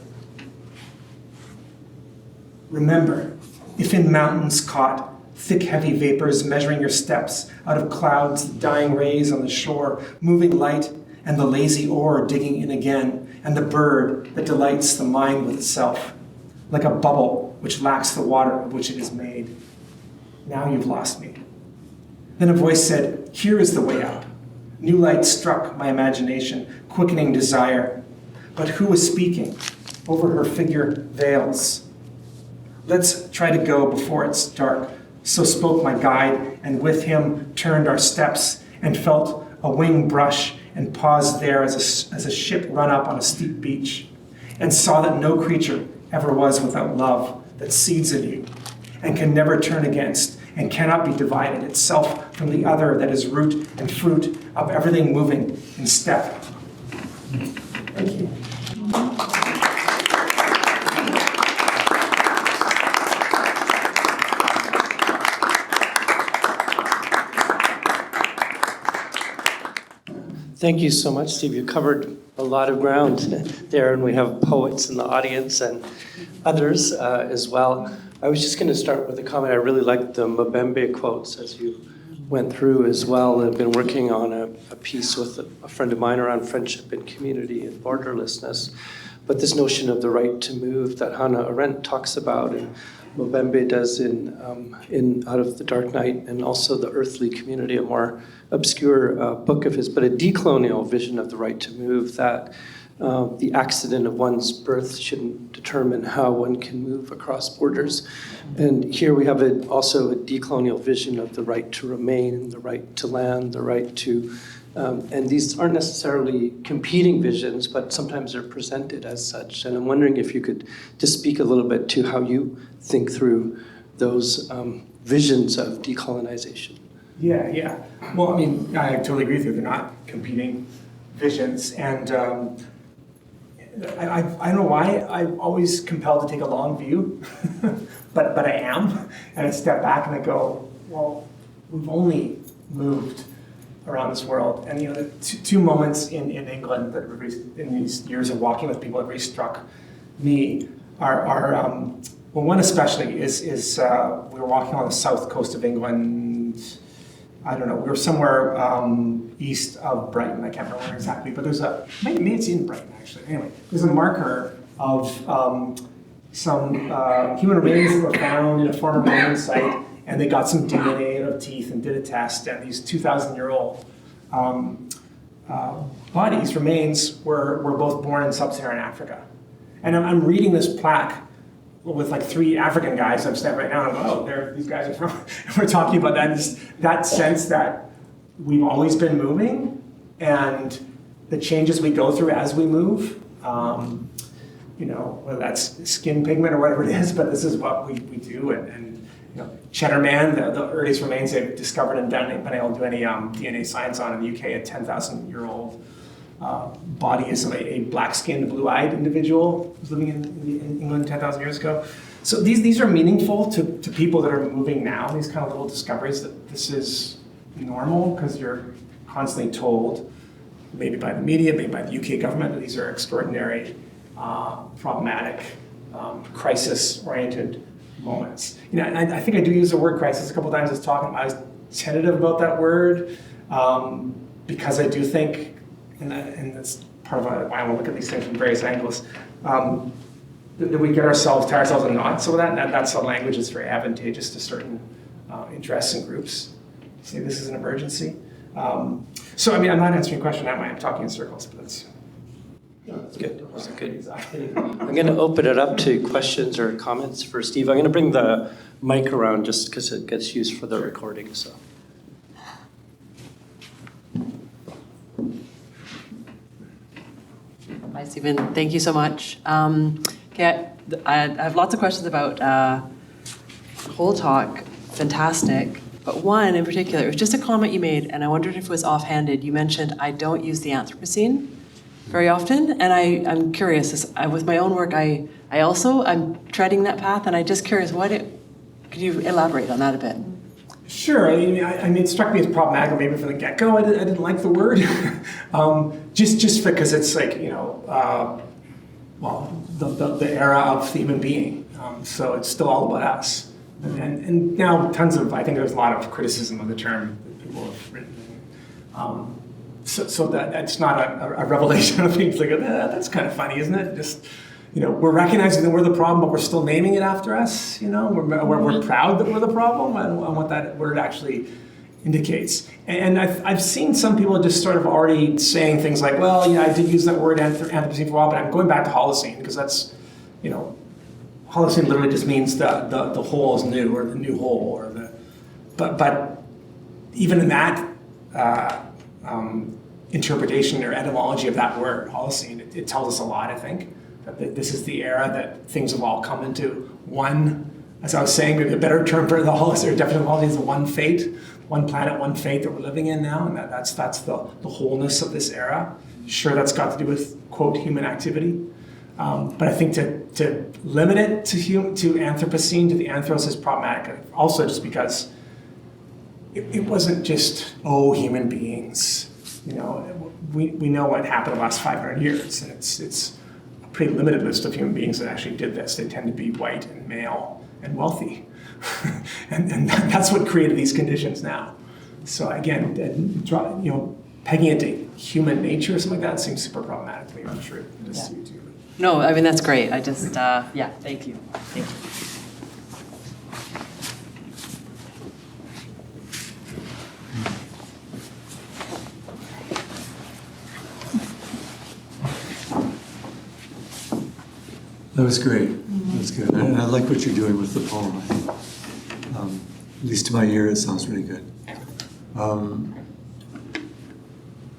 Remember, if in mountains caught, thick heavy vapors measuring your steps, out of clouds, the dying rays on the shore, moving light, and the lazy oar digging in again, and the bird that delights the mind with itself, like a bubble which lacks the water of which it is made. Now you've lost me. Then a voice said, here is the way up. New light struck my imagination, quickening desire. But who was speaking? Over her figure veils. Let's try to go before it's dark. So spoke my guide, and with him turned our steps, and felt a wing brush, and paused there as a ship run up on a steep beach, and saw that no creature ever was without love that seeds in you, and can never turn against, and cannot be divided itself from the other that is root and fruit of everything moving in step. Thank you. Thank you so much, Steve. You covered a lot of ground there, and we have poets in the audience and others as well. I was just going to start with a comment. I really liked the Mbembe quotes as you went through as well. I've been working on a piece with a friend of mine around friendship and community and borderlessness. But this notion of the right to move that Hannah Arendt talks about, and Mbembe does in Out of the Dark Night, and also The Earthly Community, a more obscure book of his, but a decolonial vision of the right to move, that the accident of one's birth shouldn't determine how one can move across borders. And here we have also a decolonial vision of the right to remain, the right to land, the right to, and these aren't necessarily competing visions, but sometimes they're presented as such. And I'm wondering if you could just speak a little bit to how you think through those visions of decolonization. Yeah. Well, I mean, I totally agree with you. They're not competing visions. And I don't know why I'm always compelled to take a long view, but I am. And I step back and I go, well, we've only moved around this world. And the two moments in England that in these years of walking with people that really struck me are well, one especially is we were walking on the south coast of England. I don't know, we were somewhere east of Brighton. I can't remember where exactly, but there's maybe it's in Brighton actually. Anyway, there's a marker of some human remains that were found in a former Roman site, and they got some DNA out of teeth and did a test, and these 2,000-year-old bodies, remains, were both born in sub-Saharan Africa. And I'm reading this plaque with like 3 African guys. I'm standing right now and I'm like, oh, these guys are from, and we're talking about that sense that we've always been moving, and the changes we go through as we move, whether that's skin pigment or whatever it is, but this is what we do. And Cheddar Man, the earliest remains they've discovered and been able to do any DNA science on in the UK, a 10,000-year-old body is a black-skinned, blue-eyed individual who's living in England 10,000 years ago. So these are meaningful to people that are moving now, these kind of little discoveries that this is normal, because you're constantly told, maybe by the media, maybe by the UK government, that these are extraordinary, problematic, crisis-oriented moments. I think I do use the word crisis a couple times. I was tentative about that word, because I do think, and that's part of why I want to look at these things from various angles, that we tie ourselves in knots with that, and that's a language that's very advantageous to certain interests and groups. Say this is an emergency. So, I mean, I'm not answering your question that way. I'm talking in circles, but that's... That's good. That's good. Exactly. I'm going to open it up to questions or comments for Steve. I'm going to bring the mic around just because it gets used for the recording. So. Hi, Stephen. Thank you so much. Okay, I have lots of questions about whole talk. Fantastic. But one in particular, it was just a comment you made, and I wondered if it was offhanded. You mentioned, I don't use the Anthropocene very often, and I'm curious. With my own work, I'm treading that path, and I'm just curious, could you elaborate on that a bit? Sure. I mean, it struck me as problematic maybe from the get-go. I didn't like the word, just because it's like, the era of the human being. So it's still all about us. And now I think there's a lot of criticism of the term that people have written. So that's not a revelation of things like, that's kind of funny, isn't it? Just, we're recognizing that we're the problem, but we're still naming it after us. We're proud that we're the problem and what that word actually indicates. And I've seen some people just sort of already saying things like, well, I did use that word Anthropocene for a while, but I'm going back to Holocene because that's, Holocene literally just means the whole is new, or the new whole, or but even in that interpretation or etymology of that word, Holocene, it tells us a lot, I think, that this is the era that things have all come into one, as I was saying, maybe a better term for the Holocene, or definition of Holocene is the one fate, one planet, one fate that we're living in now, and that's the wholeness of this era. Sure, that's got to do with, quote, human activity. But I think to limit it to Anthropocene, to the anthros, is problematic. Also, just because it wasn't just human beings. We know what happened the last 500 years, and it's a pretty limited list of human beings that actually did this. They tend to be white and male and wealthy, and that's what created these conditions now. So again, pegging it to human nature or something like that seems super problematic to me. I'm sure it is to you too. No, I mean, that's great. I just, thank you. Thank you. That was great. That's good. And I like what you're doing with the poem. I think, at least to my ear, it sounds really good. I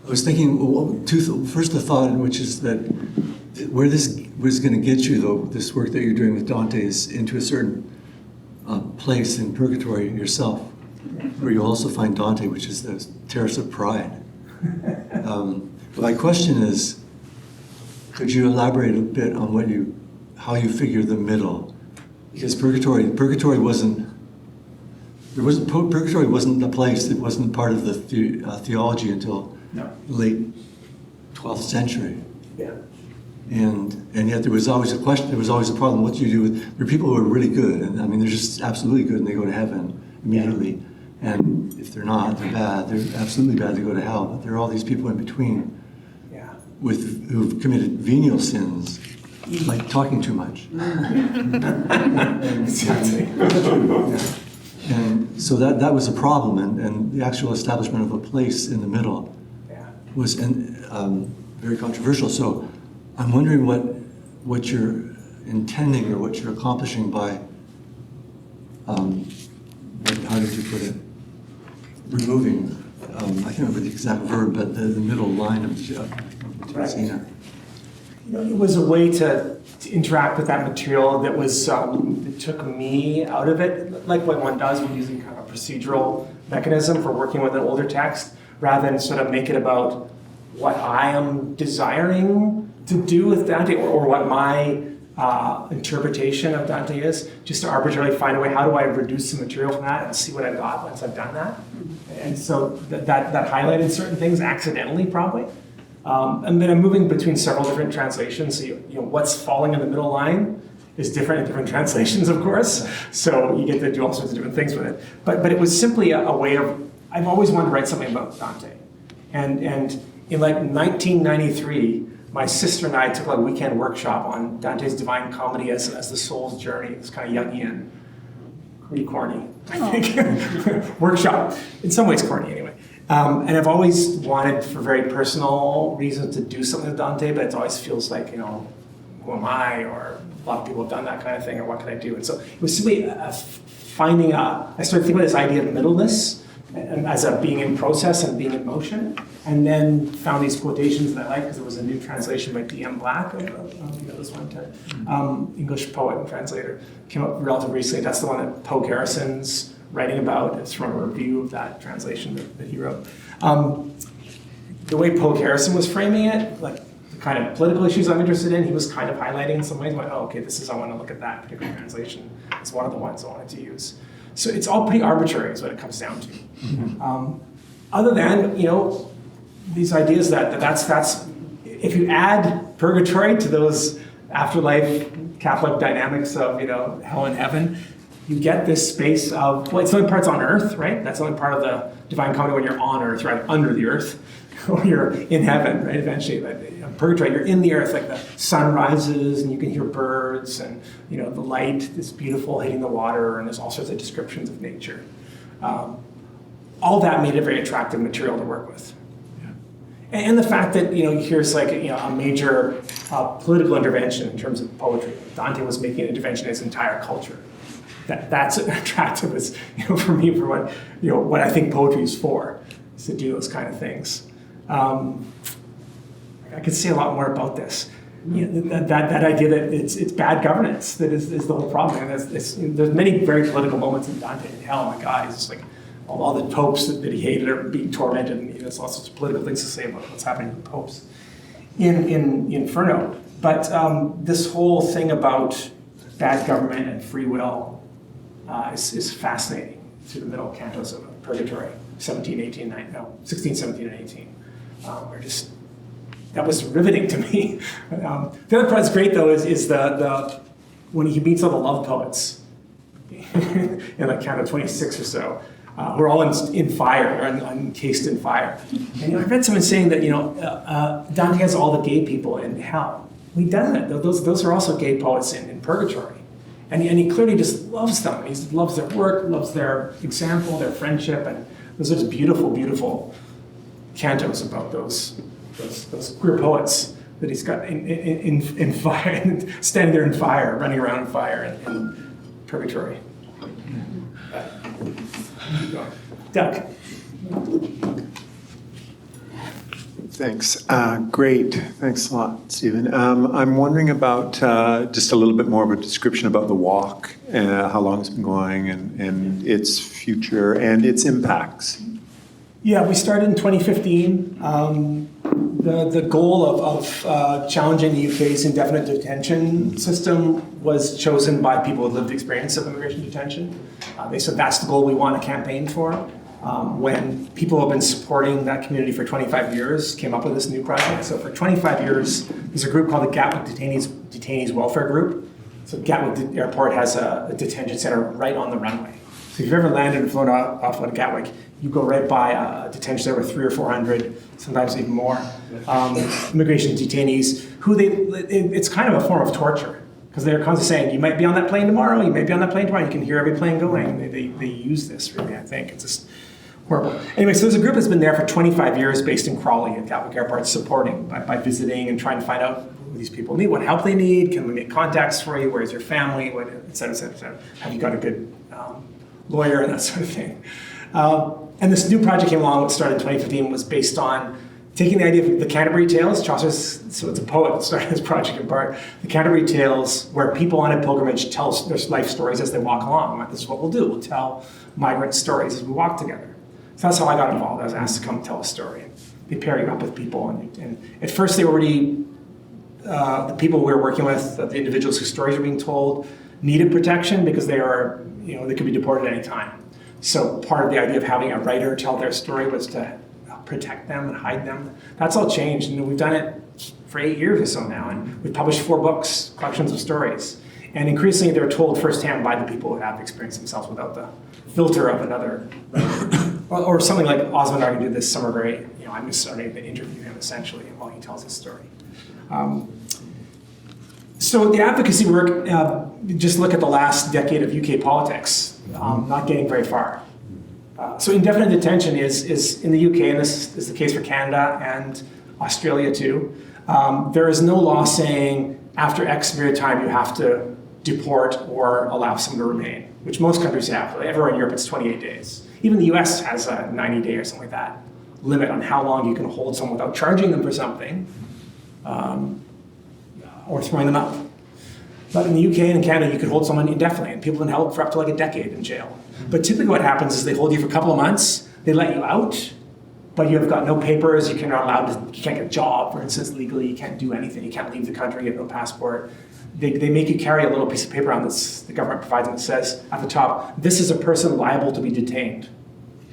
was thinking, first the thought, which is that where this was going to get you, though, this work that you're doing with Dante, is into a certain place in Purgatory yourself, where you also find Dante, which is the Terrace of Pride. My question is, could you elaborate a bit on how you figure the middle? Because Purgatory wasn't the place. It wasn't part of the theology until the late 12th century. Yeah. And yet there was always a question. There was always a problem. What do you do with? There are people who are really good, and I mean they're just absolutely good, and they go to heaven immediately. Yeah. And if they're not, they're bad. They're absolutely bad. They go to hell. But there are all these people in between, who've committed venial sins, like talking too much. And so that was a problem, and the actual establishment of a place in the middle was very controversial. So I'm wondering what you're intending or what you're accomplishing by, how did you put it, removing, I can't remember the exact verb, but the middle line of Tina. It was a way to interact with that material that was that took me out of it, like what one does when using kind of a procedural mechanism for working with an older text, rather than sort of make it about what I am desiring to do with Dante or what my interpretation of Dante is, just to arbitrarily find a way, how do I reduce the material from that and see what I've got once I've done that? And so that highlighted certain things accidentally, probably. And then I'm moving between several different translations. So what's falling in the middle line is different in different translations, of course. So you get to do all sorts of different things with it. But it was simply a way of, I've always wanted to write something about Dante. And in like 1993, my sister and I took a weekend workshop on Dante's Divine Comedy as the soul's journey. It's kind of Jungian, pretty corny, I think. Workshop, in some ways corny anyway. And I've always wanted, for very personal reasons, to do something with Dante, but it always feels like, who am I? Or a lot of people have done that kind of thing, or what can I do? And so it was simply I started thinking about this idea of middleness as a being in process and being in motion, and then found these quotations that I like, because there was a new translation by D.M. Black, this one, English poet and translator, came up relatively recently. That's the one that Poe Garrison's writing about. It's from a review of that translation that he wrote. The way Poe Garrison was framing it, like the kind of political issues I'm interested in, he was kind of highlighting in some ways, like, I want to look at that particular translation. It's one of the ones I wanted to use. So it's all pretty arbitrary is what it comes down to. Mm-hmm. Other than, these ideas that's if you add Purgatory to those afterlife Catholic dynamics of, hell and heaven, you get this space of, it's the only part's on earth, right? That's the only part of the Divine Comedy when you're on earth, right? Under the earth, or you're in heaven, right? Eventually, Purgatory, you're in the earth, like the sun rises and you can hear birds and, the light is beautiful hitting the water, and there's all sorts of descriptions of nature. All that made it very attractive material to work with. And the fact that, here's like, a major political intervention in terms of poetry. Dante was making an intervention in his entire culture. That's attractive as, for me, for what I think poetry is for, is to do those kind of things. I could say a lot more about this. That idea that it's bad governance that is the whole problem. And there's many very political moments in Dante. Hell, my God, he's just like, all the popes that he hated are being tormented, and there's all sorts of political things to say about what's happening to the popes in Inferno. But this whole thing about bad government and free will is fascinating through the middle cantos of Purgatory, 16, 17, and 18. That was riveting to me. The other part that's great, though, is the when he meets all the love poets in like canto 26 or so, who are all in fire, or encased in fire. And I read someone saying that Dante has all the gay people in hell. He doesn't. Those are also gay poets in Purgatory. And he clearly just loves them. He loves their work, loves their example, their friendship, and those are just beautiful, beautiful cantos about those queer poets that he's got in fire, standing there in fire, running around in fire in Purgatory. Doug. Thanks. Great. Thanks a lot, Stephen. I'm wondering about just a little bit more of a description about the walk, how long it's been going, and its future and its impacts. Yeah, we started in 2015. The goal of challenging the UK's indefinite detention system was chosen by people with lived experience of immigration detention. They said that's the goal we want to campaign for. When people who have been supporting that community for 25 years came up with this new project. So for 25 years, there's a group called the Gatwick Detainees Welfare Group. So Gatwick Airport has a detention center right on the runway. So if you've ever landed and flown off of Gatwick, you go right by a detention center with 300 or 400, sometimes even more, immigration detainees, it's kind of a form of torture. Because they're constantly saying, you might be on that plane tomorrow, you might be on that plane tomorrow, you can hear every plane going. They use this, really, I think. It's just horrible. Anyway, so there's a group that's been there for 25 years based in Crawley at Gatwick Airport, supporting by visiting and trying to find out what these people need, what help they need, can we make contacts for you, where's your family, et cetera, et cetera, et cetera. Have you got a good lawyer, and that sort of thing. And this new project came along, what started in 2015, was based on taking the idea of the Canterbury Tales. Chaucer's, so it's a poet that started this project in part. The Canterbury Tales, where people on a pilgrimage tell their life stories as they walk along. Like, this is what we'll do. We'll tell migrant stories as we walk together. So that's how I got involved. I was asked to come tell a story. They pair you up with people. And at first they were already, the people we were working with, the individuals whose stories were being told, needed protection because they could be deported at any time. So part of the idea of having a writer tell their story was to protect them and hide them. That's all changed, and we've done it for 8 years or so now, and we've published 4 books, collections of stories. And increasingly they're told firsthand by the people who have experienced themselves without the filter of another. or something like Osmond and I did this summer very, I'm just starting to interview him essentially while he tells his story. So the advocacy work, just look at the last decade of UK politics, not getting very far. So indefinite detention is in the UK, and this is the case for Canada and Australia too. There is no law saying after X period of time you have to deport or allow someone to remain, which most countries have. Everywhere in Europe it's 28 days. Even the US has a 90-day or something like that limit on how long you can hold someone without charging them for something or throwing them out. But in the UK and in Canada, you could hold someone indefinitely, and people have been held for up to like a decade in jail. But typically what happens is they hold you for a couple of months, they let you out, but you have got no papers, you can't get a job, for instance, legally, you can't do anything, you can't leave the country, you have no passport. They make you carry a little piece of paper on this, the government provides them, that says at the top, this is a person liable to be detained.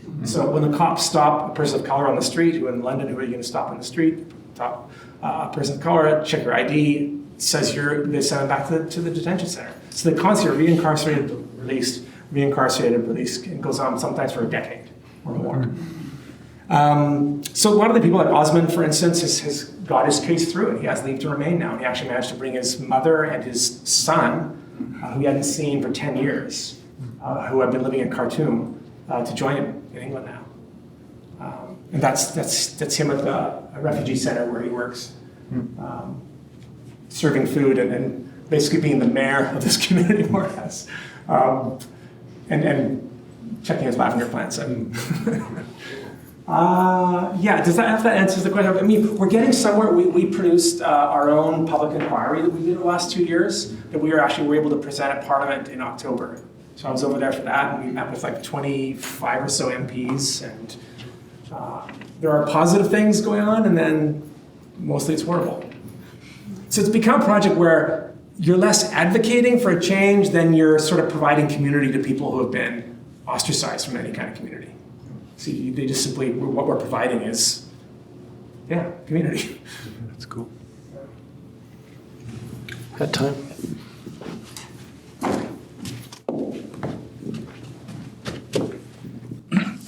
Mm-hmm. So when the cops stop a person of color on the street, who in London, who are you going to stop on the street? Top a person of color, check your ID, says they send them back to the detention center. So they constantly reincarcerated, released, reincarcerated, released. It goes on sometimes for a decade or more. So a lot of the people like Osmond, for instance, has got his case through, and he has leave to remain now. And he actually managed to bring his mother and his son, who he hadn't seen for 10 years, who had been living in Khartoum, to join him in England now. And that's him at a refugee center where he works, serving food and basically being the mayor of this community, more or less, and checking his lavender plants. Does that answers the question? I mean, we're getting somewhere. We produced our own public inquiry that we did the last 2 years that we were able to present at Parliament in October. So I was over there for that, and we met with like 25 or so MPs, and there are positive things going on, and then mostly it's horrible. So it's become a project where you're less advocating for a change than you're sort of providing community to people who have been ostracized from any kind of community. So they just simply, what we're providing is, community. That's cool. Got time?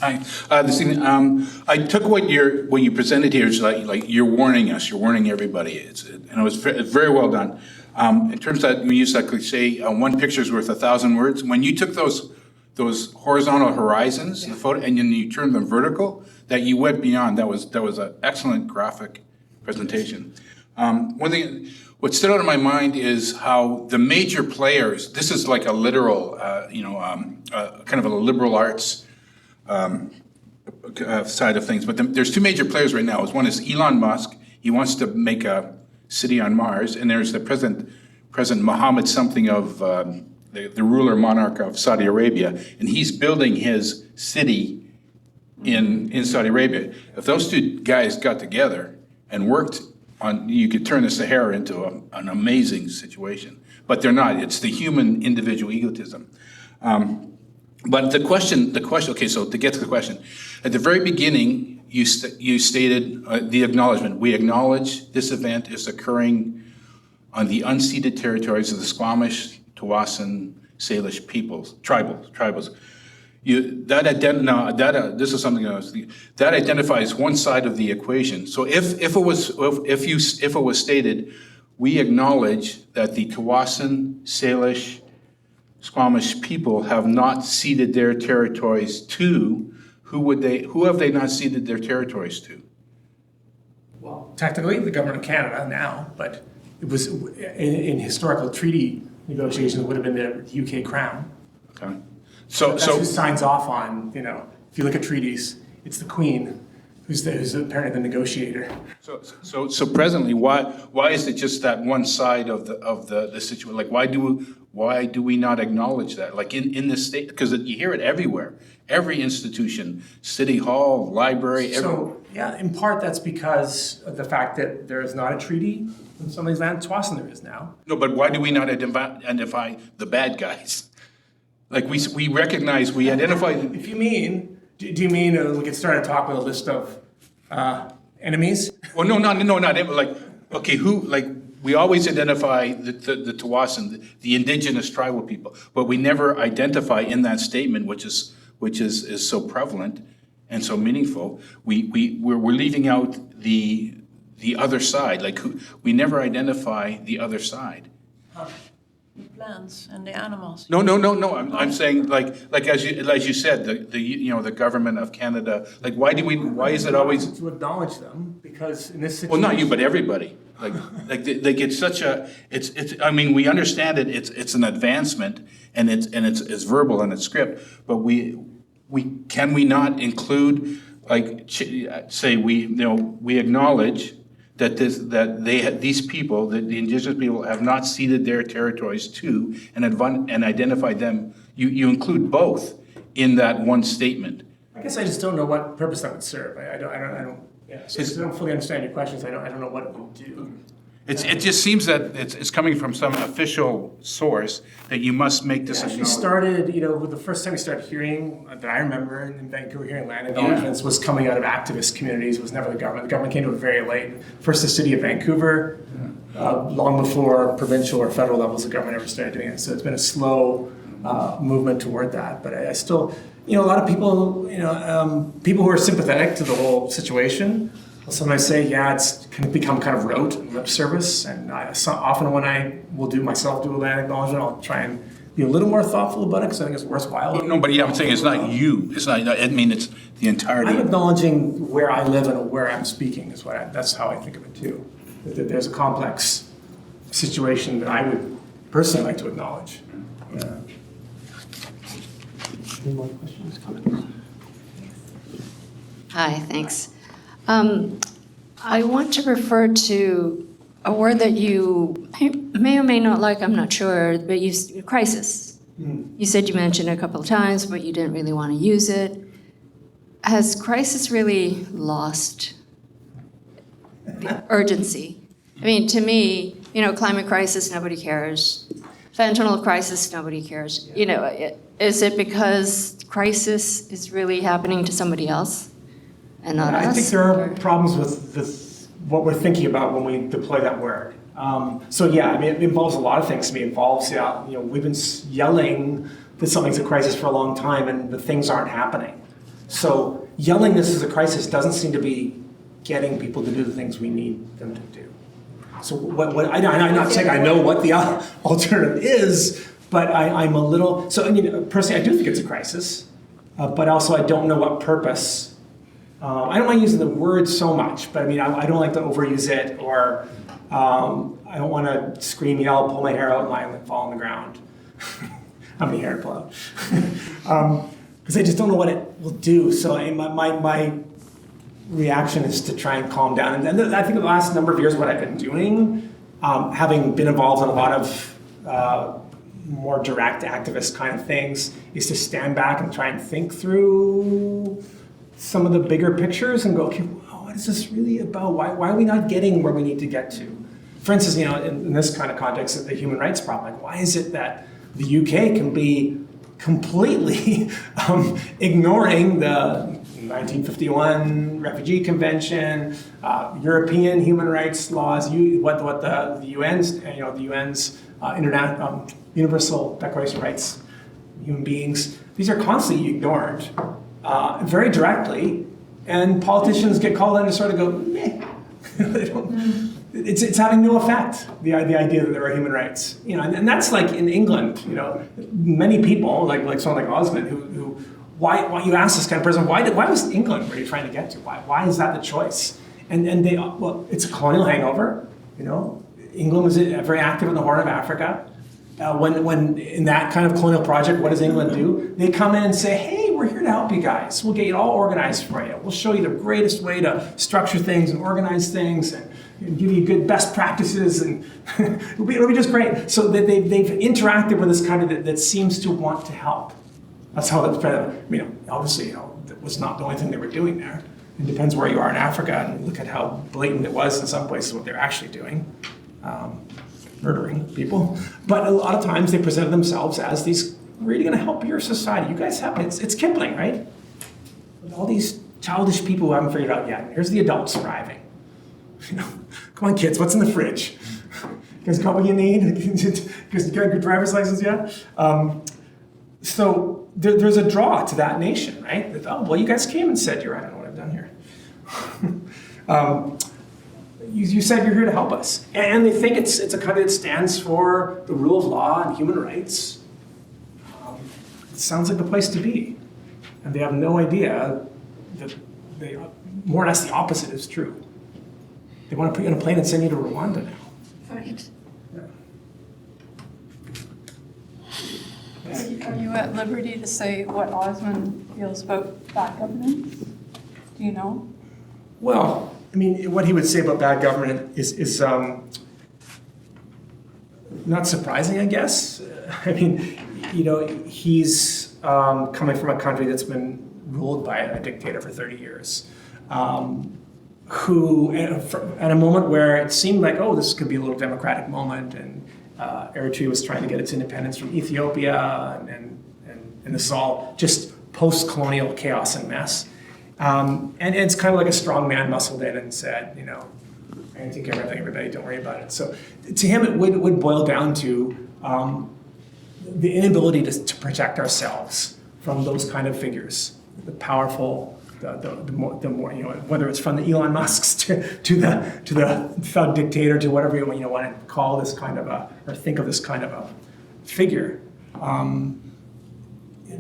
Hi, this evening, I took what you presented here is like you're warning us, you're warning everybody. And it was very well done. In terms of that, we used to say one picture is worth 1,000 words. When you took those horizontal horizons, the photo, and then you turned them vertical, that you went beyond. That was an excellent graphic presentation. One thing, what stood out in my mind is how the major players, this is like a literal, kind of a liberal arts side of things, but there's two major players right now. One is Elon Musk. He wants to make a city on Mars, and there's the President Mohammed something of the ruler monarch of Saudi Arabia, and he's building his city in Saudi Arabia. If those two guys got together and worked on, you could turn the Sahara into an amazing situation. But they're not. It's the human individual egotism. But the question. Okay, so to get to the question, at the very beginning, you stated the acknowledgement. We acknowledge this event is occurring on the unceded territories of the Squamish, Tawasin, Salish peoples, tribals. This is something else. That identifies one side of the equation. So if it was stated, we acknowledge that the Tawasin, Salish, Squamish people have not ceded their territories to. Who have they not ceded their territories to? Well, technically, the government of Canada now, but it was in historical treaty negotiations, it would have been the UK Crown. Okay. That's who signs off on, if you look at treaties, it's the Queen who's apparently the negotiator. So presently, why is it just that one side of the situation? Like, why do we not acknowledge that? Like in this state, because you hear it everywhere, every institution, city hall, library. So yeah, in part that's because of the fact that there is not a treaty in some of these lands. Tawasin there is now. No, but why do we not identify the bad guys? Like we recognize, we identify. If you mean, do you mean we could start a talk with a list of enemies? Well, no, not like, okay, we always identify the Tawasin, the indigenous tribal people, but we never identify in that statement, which is so prevalent and so meaningful. We're leaving out the other side. Like we never identify the other side. The plants and the animals. No. I'm saying like as you said, the government of Canada. Like why is it always to acknowledge them? Because in this situation, well, not you, but everybody. Like it's such a it's. I mean, we understand it. It's an advancement, and it's verbal and it's script. But we can we not include say we acknowledge that these people, that the indigenous people, have not ceded their territories to and identified them. You include both in that one statement. I guess I just don't know what purpose that would serve. I don't. Yeah, so I don't fully understand your questions. I don't know what it would do. It just seems that it's coming from some official source that you must make this. We started, with the first time we started hearing that I remember in Vancouver hearing land acknowledgements was coming out of activist communities. Was never the government. The government came to it very late. First, the city of Vancouver, long before provincial or federal levels of government ever started doing it. So it's been a slow movement toward that. But I still, a lot of people, people who are sympathetic to the whole situation will sometimes say, it's kind of become kind of rote and lip service. And often when I will do a land acknowledgement, I'll try and be a little more thoughtful about it because I think it's worthwhile. No, but I'm saying it's not you. It's not. I mean, it's the entirety. I'm acknowledging where I live and where I'm speaking is that's how I think of it too. That there's a complex situation that I would personally like to acknowledge. Yeah. Any more questions, comments? Hi, thanks. I want to refer to a word that you may or may not like, I'm not sure, but crisis. You said you mentioned it a couple of times, but you didn't really want to use it. Has crisis really lost the urgency? I mean, to me, climate crisis, nobody cares. Fentanyl crisis, nobody cares. Is it because crisis is really happening to somebody else? And not us? I think there are problems with what we're thinking about when we deploy that word. It involves a lot of things to me. It involves, we've been yelling that something's a crisis for a long time and the things aren't happening. So yelling this is a crisis doesn't seem to be getting people to do the things we need them to do. So I'm not saying I know what the alternative is, but I'm a little, personally I do think it's a crisis, but also I don't know what purpose. I don't mind using the word so much, but I don't like to overuse it or I don't want to scream, yell, pull my hair out, lie and fall on the ground. How many hair to pull out? Because I just don't know what it will do. So my reaction is to try and calm down. And I think the last number of years, what I've been doing, having been involved in a lot of more direct activist kind of things, is to stand back and try and think through some of the bigger pictures and go, okay, what is this really about? Why are we not getting where we need to get to? For instance, in this kind of context of the human rights problem, like, why is it that the UK can be completely ignoring the 1951 Refugee Convention, European human rights laws, what the UN's, the UN's Universal Declaration of Rights of Human Beings. These are constantly ignored, very directly, and politicians get called in to sort of go, meh. They don't. It's having no effect, the idea that there are human rights. And that's like in England, many people, like someone like Osmond, who why you ask this kind of person, why was England where you're trying to get to? Why is that the choice? And they, well, it's a colonial hangover, England was very active in the Horn of Africa. When in that kind of colonial project, what does England do? They come in and say, hey, we're here to help you guys. We'll get it all organized for you. We'll show you the greatest way to structure things and organize things and give you good best practices, and it'll be just great. So they've interacted with this kind of that seems to want to help. That's how that's. Obviously, that was not the only thing they were doing there. It depends where you are in Africa, and look at how blatant it was in some places what they're actually doing, murdering people. But a lot of times they presented themselves as these really going to help your society. You guys have it's Kipling, right? With all these childish people who haven't figured it out yet. Here's the adults arriving. Come on, kids, what's in the fridge? You guys got what you need? Because you got your driver's license yet? So there's a draw to that nation, right? That, oh, well, you guys came and said, I don't know what I've done here. You said you're here to help us. And they think it's a country that stands for the rule of law and human rights. It sounds like the place to be. And they have no idea that more or less the opposite is true. They want to put you on a plane and send you to Rwanda now. Right. Yeah. Are you at liberty to say what Osmond feels about bad governance? Do you know? Well, what he would say about bad government is not surprising, I guess. He's coming from a country that's been ruled by a dictator for 30 years. Who, at a moment where it seemed like, oh, this could be a little democratic moment, and Eritrea was trying to get its independence from Ethiopia, and this is all just post-colonial chaos and mess. And it's kind of like a strong man muscled in and said, I can take care of everything, everybody, don't worry about it. So to him, it would boil down to the inability to protect ourselves from those kind of figures, the powerful, the more whether it's from the Elon Musks to the thug dictator to whatever you want to call this kind of or think of this kind of a figure.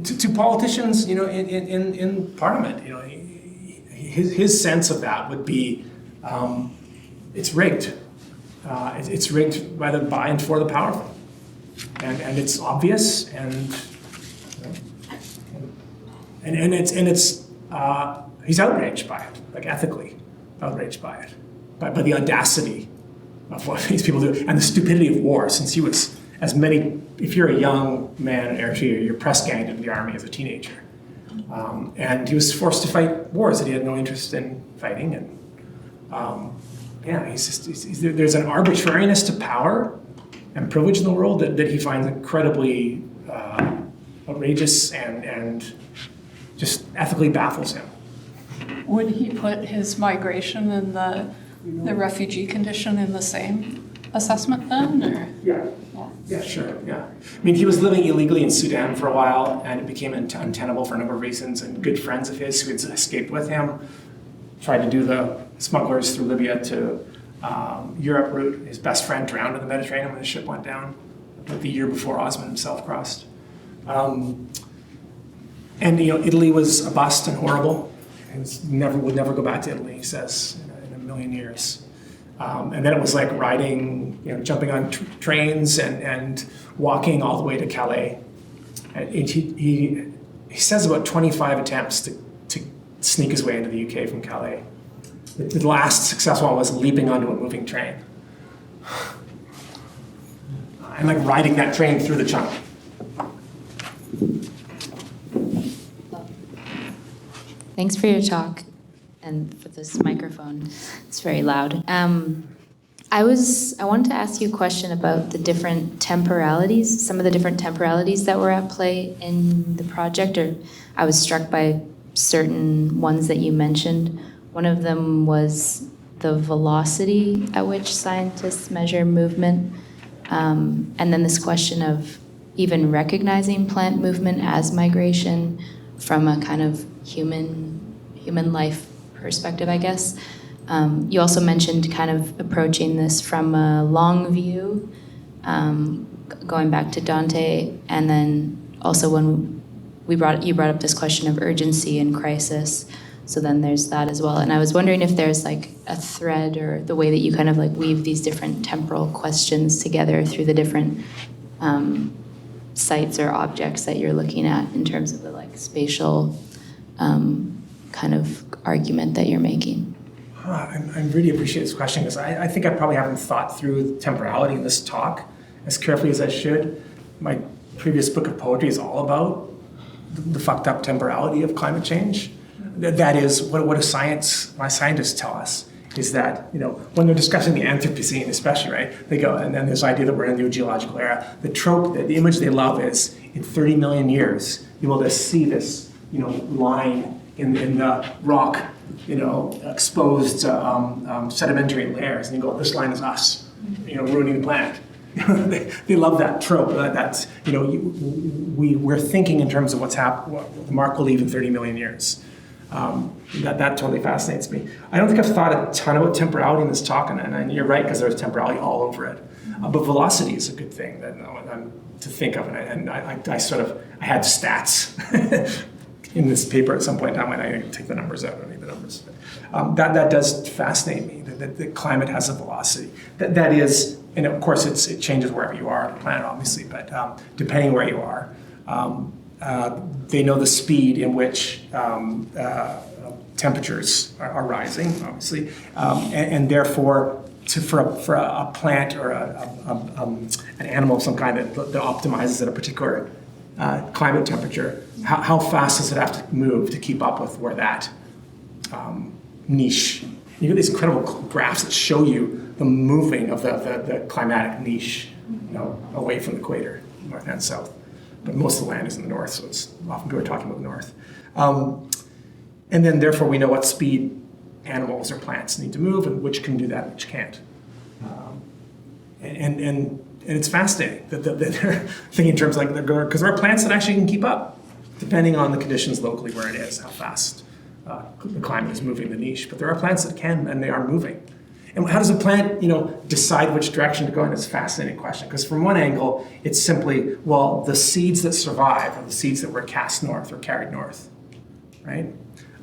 To politicians, in Parliament, his sense of that would be it's rigged. It's rigged by and for the powerful, and it's obvious and it's. He's outraged by it, like ethically outraged by it, by the audacity of what these people do and the stupidity of war. Since he was, if you're a young man in Eritrea, you're press ganged into the army as a teenager. And he was forced to fight wars that he had no interest in fighting. And there's an arbitrariness to power and privilege in the world that he finds incredibly outrageous and just ethically baffles him. Would he put his migration and the refugee condition in the same assessment then? Or? Yeah, sure, yeah. He was living illegally in Sudan for a while, and it became untenable for a number of reasons, and good friends of his who had escaped with him tried to do the smugglers through Libya to Europe route. His best friend drowned in the Mediterranean when the ship went down, like the year before Osmond himself crossed. And Italy was a bust and horrible. He would never go back to Italy, he says, in a million years. And then it was like riding, jumping on trains and walking all the way to Calais. And he says about 25 attempts to sneak his way into the UK from Calais. The last successful one was leaping onto a moving train. And like riding that train through the channel. Thanks for your talk and for this microphone. It's very loud. I wanted to ask you a question about the different temporalities, some of the different temporalities that were at play in the project, or I was struck by certain ones that you mentioned. One of them was the velocity at which scientists measure movement, and then this question of even recognizing plant movement as migration from a kind of human life perspective, I guess. You also mentioned kind of approaching this from a long view, going back to Dante, and then also when you brought up this question of urgency and crisis. So then there's that as well. And I was wondering if there's like a thread or the way that you kind of like weave these different temporal questions together through the different sites or objects that you're looking at in terms of the like spatial kind of argument that you're making. I really appreciate this question because I think I probably haven't thought through temporality in this talk as carefully as I should. My previous book of poetry is all about the fucked up temporality of climate change. That is, what my scientists tell us is that, when they're discussing the Anthropocene especially, right, they go, and then this idea that we're in a new geological era, the trope, the image they love is, in 30 million years, you will just see this, line in the rock, exposed sedimentary layers, and you go, this line is us, ruining the planet. They love that trope. That's, we're thinking in terms of what the mark will leave in 30 million years. That totally fascinates me. I don't think I've thought a ton about temporality in this talk, and you're right, because there's temporality all over it. But velocity is a good thing to think of, and I had stats in this paper at some point in time when I take the numbers out. I don't need the numbers. That does fascinate me, that the climate has a velocity. That is, and of course it changes wherever you are on the planet, obviously, but depending where you are, they know the speed in which temperatures are rising, obviously, and therefore, for a plant or an animal of some kind that optimizes at a particular climate temperature, how fast does it have to move to keep up with where that niche? You get these incredible graphs that show you the moving of the climatic niche, away from the equator, north and south. But most of the land is in the north, so it's often people are talking about the north. And then therefore we know what speed animals or plants need to move and which can do that and which can't. And it's fascinating that they're thinking in terms like, because there are plants that actually can keep up, depending on the conditions locally where it is, how fast the climate is moving the niche. But there are plants that can, and they are moving. And how does a plant, decide which direction to go in? It's a fascinating question, because from one angle, it's simply, well, the seeds that survive are the seeds that were cast north or carried north, right?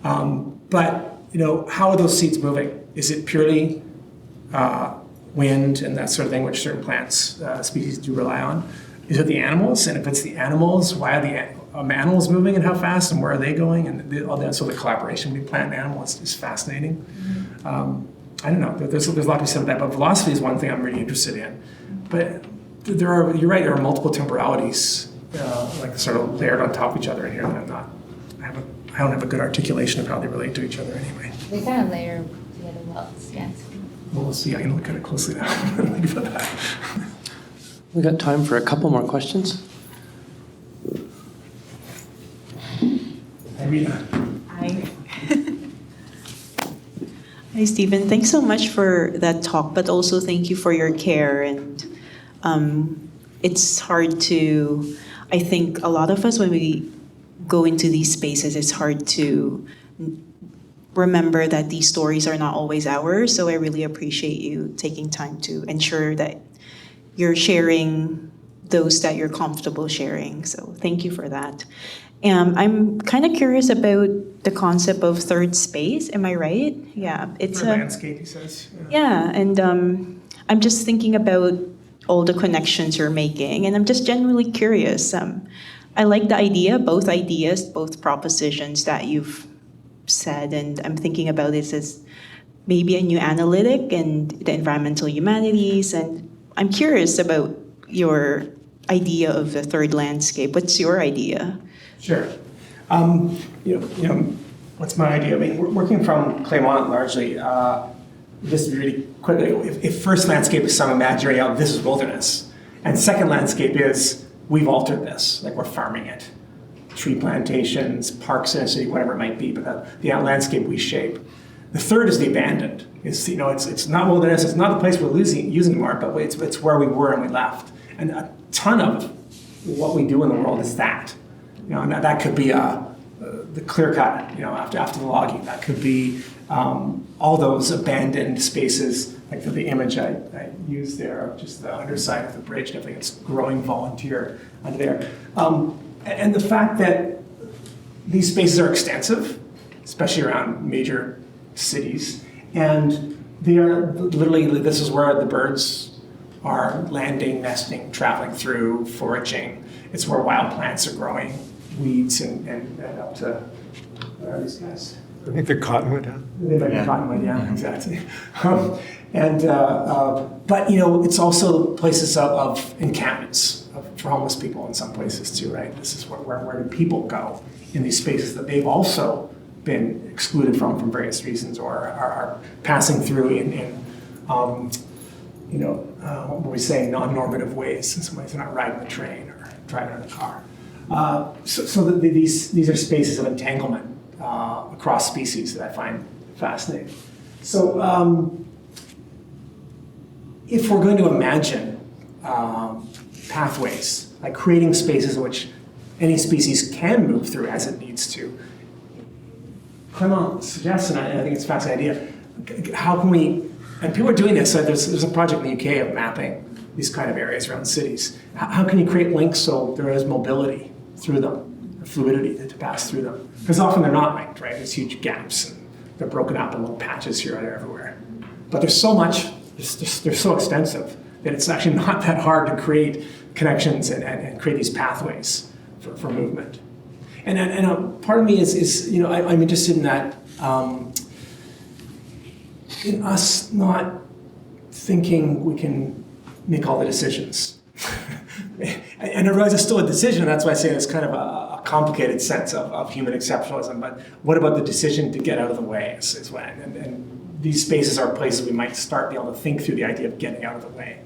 But, how are those seeds moving? Is it purely wind and that sort of thing, which certain plants, species do rely on? Is it the animals? And if it's the animals, why are the animals moving and how fast and where are they going? And so the collaboration between plant and animal is fascinating. I don't know. There's a lot to be said about that, but velocity is one thing I'm really interested in. But you're right. There are multiple temporalities, like sort of layered on top of each other in here that I don't have a good articulation of how they relate to each other anyway. They kind of layer together well, yes. Well, we'll see. I can look at it closely now. Think about that. We got time for a couple more questions. Irina. Hi. Hi, Stephen. Thanks so much for that talk, but also thank you for your care. And it's hard to, I think a lot of us, when we go into these spaces, it's hard to remember that these stories are not always ours. So I really appreciate you taking time to ensure that you're sharing those that you're comfortable sharing. So thank you for that. I'm kind of curious about the concept of third space. Am I right? Yeah, it's a landscape, he says. Yeah, and I'm just thinking about all the connections you're making, and I'm just genuinely curious. I like the idea, both propositions that you've said, and I'm thinking about this as maybe a new analytic and the environmental humanities, and I'm curious about your idea of the third landscape. What's your idea? Sure. What's my idea? I mean, we're working from Claremont largely. Just really quickly, if first landscape is some imaginary, this is wilderness, and second landscape is we've altered this, like we're farming it. Tree plantations, parks in a city, whatever it might be, but the landscape we shape. The third is the abandoned. It's not wilderness, it's not the place we're using anymore, but it's where we were and we left. And a ton of what we do in the world is that. And that could be the clear cut, after the logging. That could be all those abandoned spaces, like the image I used there of just the underside of the bridge and everything. It's growing volunteer under there. And the fact that these spaces are extensive, especially around major cities, and they are literally, this is where the birds are landing, nesting, traveling through, foraging. It's where wild plants are growing, weeds, and up to, where are these guys? I think they're cottonwood, huh? They might be cottonwood, yeah, exactly. But it's also places of encampments for homeless people in some places too, right? This is where do people go in these spaces that they've also been excluded from various reasons, or are passing through in what we say, non-normative ways. In some ways, they're not riding the train or driving in a car. These are spaces of entanglement across species that I find fascinating. So if we're going to imagine pathways, like creating spaces in which any species can move through as it needs to, Clement suggests, and I think it's a fascinating idea, how can we, and people are doing this, so there's a project in the UK of mapping these kind of areas around cities. How can you create links so there is mobility through them, fluidity to pass through them? Because often they're not linked, right? There's huge gaps, and they're broken up in little patches here and there everywhere. But there's so much, they're so extensive that it's actually not that hard to create connections and create these pathways for movement. And part of me is I'm interested in that, in us not thinking we can make all the decisions. And I realize it's still a decision, and that's why I say it's kind of a complicated sense of human exceptionalism, but what about the decision to get out of the way is when, and these spaces are places we might start being able to think through the idea of getting out of the way.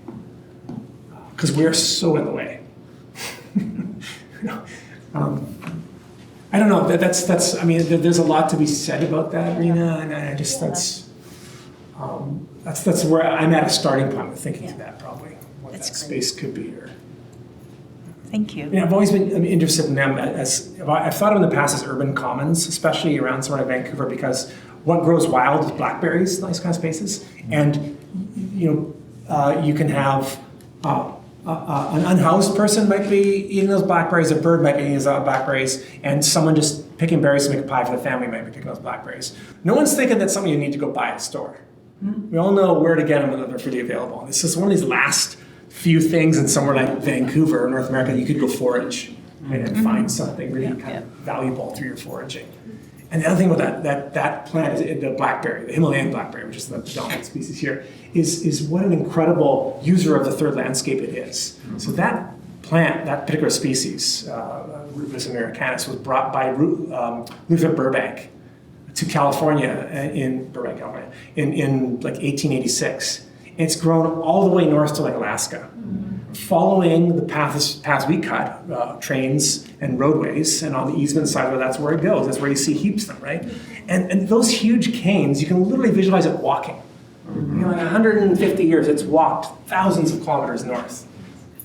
Because we're so in the way. I don't know, that's I mean, there's a lot to be said about that, Rena, and I just, that's where I'm at a starting point with thinking through that, probably, what that space could be. Thank you. I've always been interested in them as I've thought of in the past as urban commons, especially around sort of Vancouver, because what grows wild is blackberries, nice kind of spaces, and you can have an unhoused person might be eating those blackberries, a bird might be eating those blackberries, and someone just picking berries to make a pie for the family might be picking those blackberries. No one's thinking that's something you need to go buy at a store. We all know where to get them when they're freely available. And this is one of these last few things in somewhere like Vancouver, North America, you could go forage and find something really kind of valuable through your foraging. And the other thing about that plant, is the blackberry, the Himalayan blackberry, which is the dominant species here, is what an incredible user of the third landscape it is. So that plant, that particular species, Rubus americanus, was brought by Luther Burbank to California in like 1886. And it's grown all the way north to like Alaska, following the paths we cut, trains and roadways, and on the easement side, that's where it goes. That's where you see heaps of them, right? And those huge canes, you can literally visualize it walking. Like 150 years, it's walked thousands of kilometers north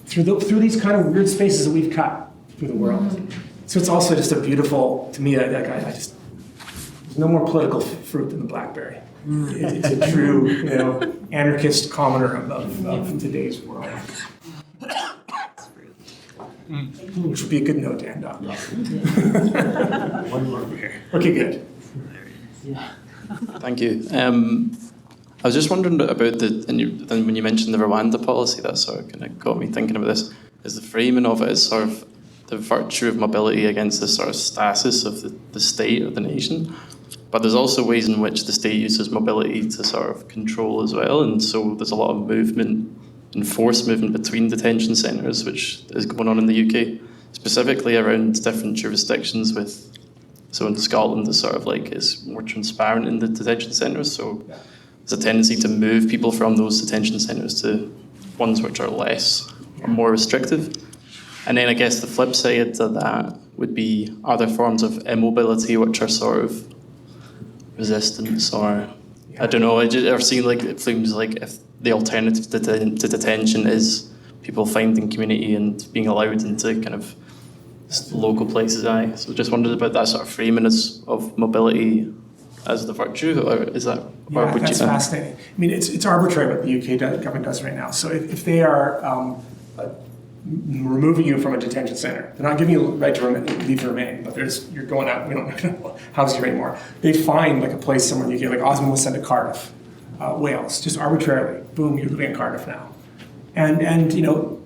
through these kind of weird spaces that we've cut through the world. So it's also just a beautiful, to me, there's no more political fruit than the blackberry. It's a true, anarchist commoner of today's world. Which would be a good note to end on. One more over here. Okay, good. Thank you. I was just wondering about and when you mentioned the Rwanda policy, that sort of kind of got me thinking about this. Is the framing of it as sort of the virtue of mobility against this sort of stasis of the state of the nation? But there's also ways in which the state uses mobility to sort of control as well, and so there's a lot of movement, enforced movement between detention centres, which is going on in the UK, specifically around different jurisdictions with, so in Scotland, the sort of like is more transparent in the detention centres, so there's a tendency to move people from those detention centres to ones which are less or more restrictive. And then I guess the flip side to that would be other forms of immobility which are sort of resistance, or I don't know, I've seen like it seems like if the alternative to detention is people finding community and being allowed into kind of local places. So just wondered about that sort of framing of mobility as the virtue, or is that? Yeah, or would that's fascinating. I mean, it's arbitrary what the UK government does right now. So if they are removing you from a detention center, they're not giving you the right to leave to remain, but you're going out, we don't house you anymore. They find like a place somewhere in the UK, like Osmond was sent to Cardiff, Wales, just arbitrarily. Boom, you're living in Cardiff now. And you know,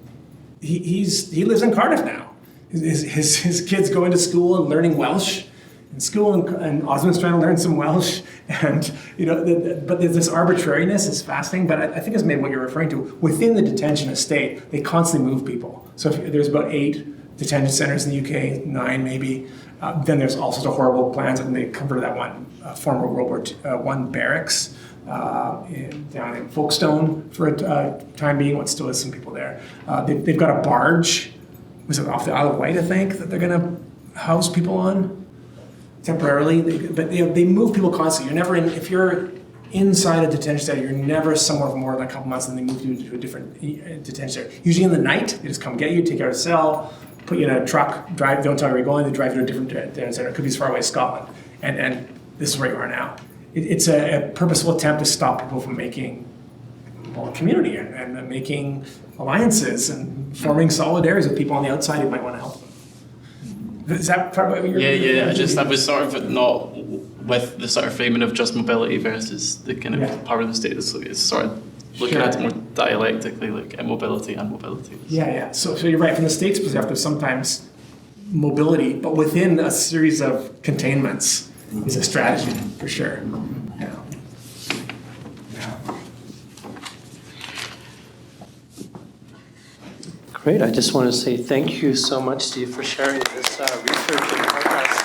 he lives in Cardiff now. His kids going to school and learning Welsh in school, and Osmond's trying to learn some Welsh, and you know, but there's this arbitrariness is fascinating. But I think it's maybe what you're referring to. Within the detention estate, they constantly move people. So if there's about 8 detention centers in the UK, 9 maybe. Then there's all sorts of horrible plans, and they converted that one former World War I barracks down in Folkestone for a time being. What still is some people there. They've got a barge. Was it off the Isle of Wight, I think, that they're going to house people on temporarily? But they move people constantly. You're never in, if you're inside a detention center, you're never somewhere for more than a couple months, and they move you to a different detention center. Usually in the night, they just come get you, take you out of the cell, put you in a truck, drive, don't tell you where you're going, they drive you to a different detention center. It could be as far away as Scotland. And this is where you are now. It's a purposeful attempt to stop people from making community and making alliances and forming solidarities with people on the outside who might want to help them. Is that part of what you're? Yeah. That was sort of not with the sort of framing of just mobility versus the kind of power of the state. It's sort of looking at it more dialectically, like immobility and mobility. Yeah. So you're right. From the state's perspective, sometimes mobility, but within a series of containments, is a strategy for sure. Yeah. Great. I just want to say thank you so much, Steve, for sharing this research and progress.